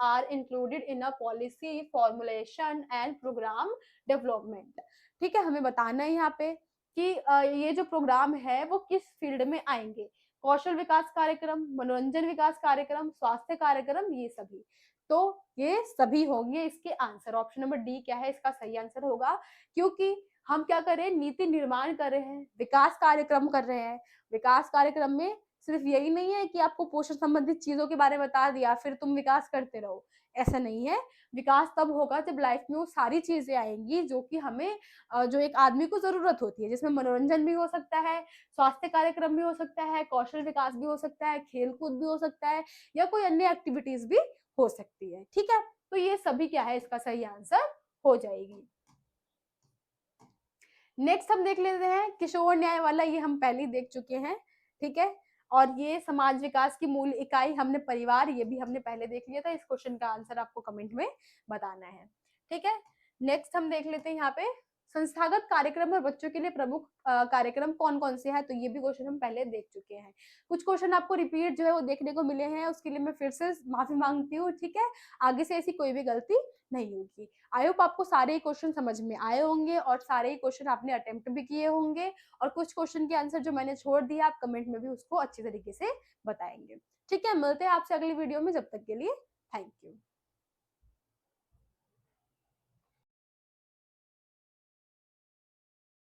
are included in a policy formulation and program development। ठीक है, हमें बताना है यहाँ पे कि ये जो प्रोग्राम है वो किस फील्ड में आएंगे, कौशल विकास कार्यक्रम, मनोरंजन विकास कार्यक्रम, स्वास्थ्य कार्यक्रम, ये सभी। तो ये सभी होंगे इसके आंसर, ऑप्शन नंबर डी क्या है इसका सही आंसर होगा, क्योंकि हम क्या कर रहे हैं, नीति निर्माण कर रहे हैं, विकास कार्यक्रम कर रहे हैं। विकास कार्यक्रम में सिर्फ यही नहीं है कि आपको पोषण संबंधित चीजों के बारे में बता दिया फिर तुम विकास करते रहो, ऐसा नहीं है। विकास तब होगा जब लाइफ में वो सारी चीजें आएंगी जो कि हमें जो एक आदमी को जरूरत होती है, जिसमें मनोरंजन भी हो सकता है, स्वास्थ्य कार्यक्रम भी हो सकता है, कौशल विकास भी हो सकता है, खेल कूद भी हो सकता है, या कोई अन्य एक्टिविटीज भी हो सकती है। ठीक है, तो ये सभी क्या है इसका सही आंसर हो जाएगी। नेक्स्ट हम देख लेते हैं किशोर न्याय वाला, ये हम पहले ही देख चुके हैं। ठीक है, और ये समाज विकास की मूल इकाई हमने परिवार, ये भी हमने पहले देख लिया था। इस क्वेश्चन का आंसर आपको कमेंट में बताना है। ठीक है, नेक्स्ट हम देख लेते हैं यहाँ पे संस्थागत कार्यक्रम और बच्चों के लिए प्रमुख कार्यक्रम कौन कौन से हैं, तो ये भी क्वेश्चन हम पहले देख चुके हैं। कुछ क्वेश्चन आपको रिपीट जो है वो देखने को मिले हैं, उसके लिए मैं फिर से माफी मांगती हूँ। ठीक है, आगे से ऐसी कोई भी गलती नहीं होगी। आई होप आपको सारे ही क्वेश्चन समझ में आए होंगे और सारे ही क्वेश्चन आपने अटेम्प्ट भी किए होंगे, और कुछ क्वेश्चन के आंसर जो मैंने छोड़ दिया आप कमेंट में भी उसको अच्छी तरीके से बताएंगे। ठीक है, मिलते हैं आपसे अगली वीडियो में, जब तक के लिए थैंक यू।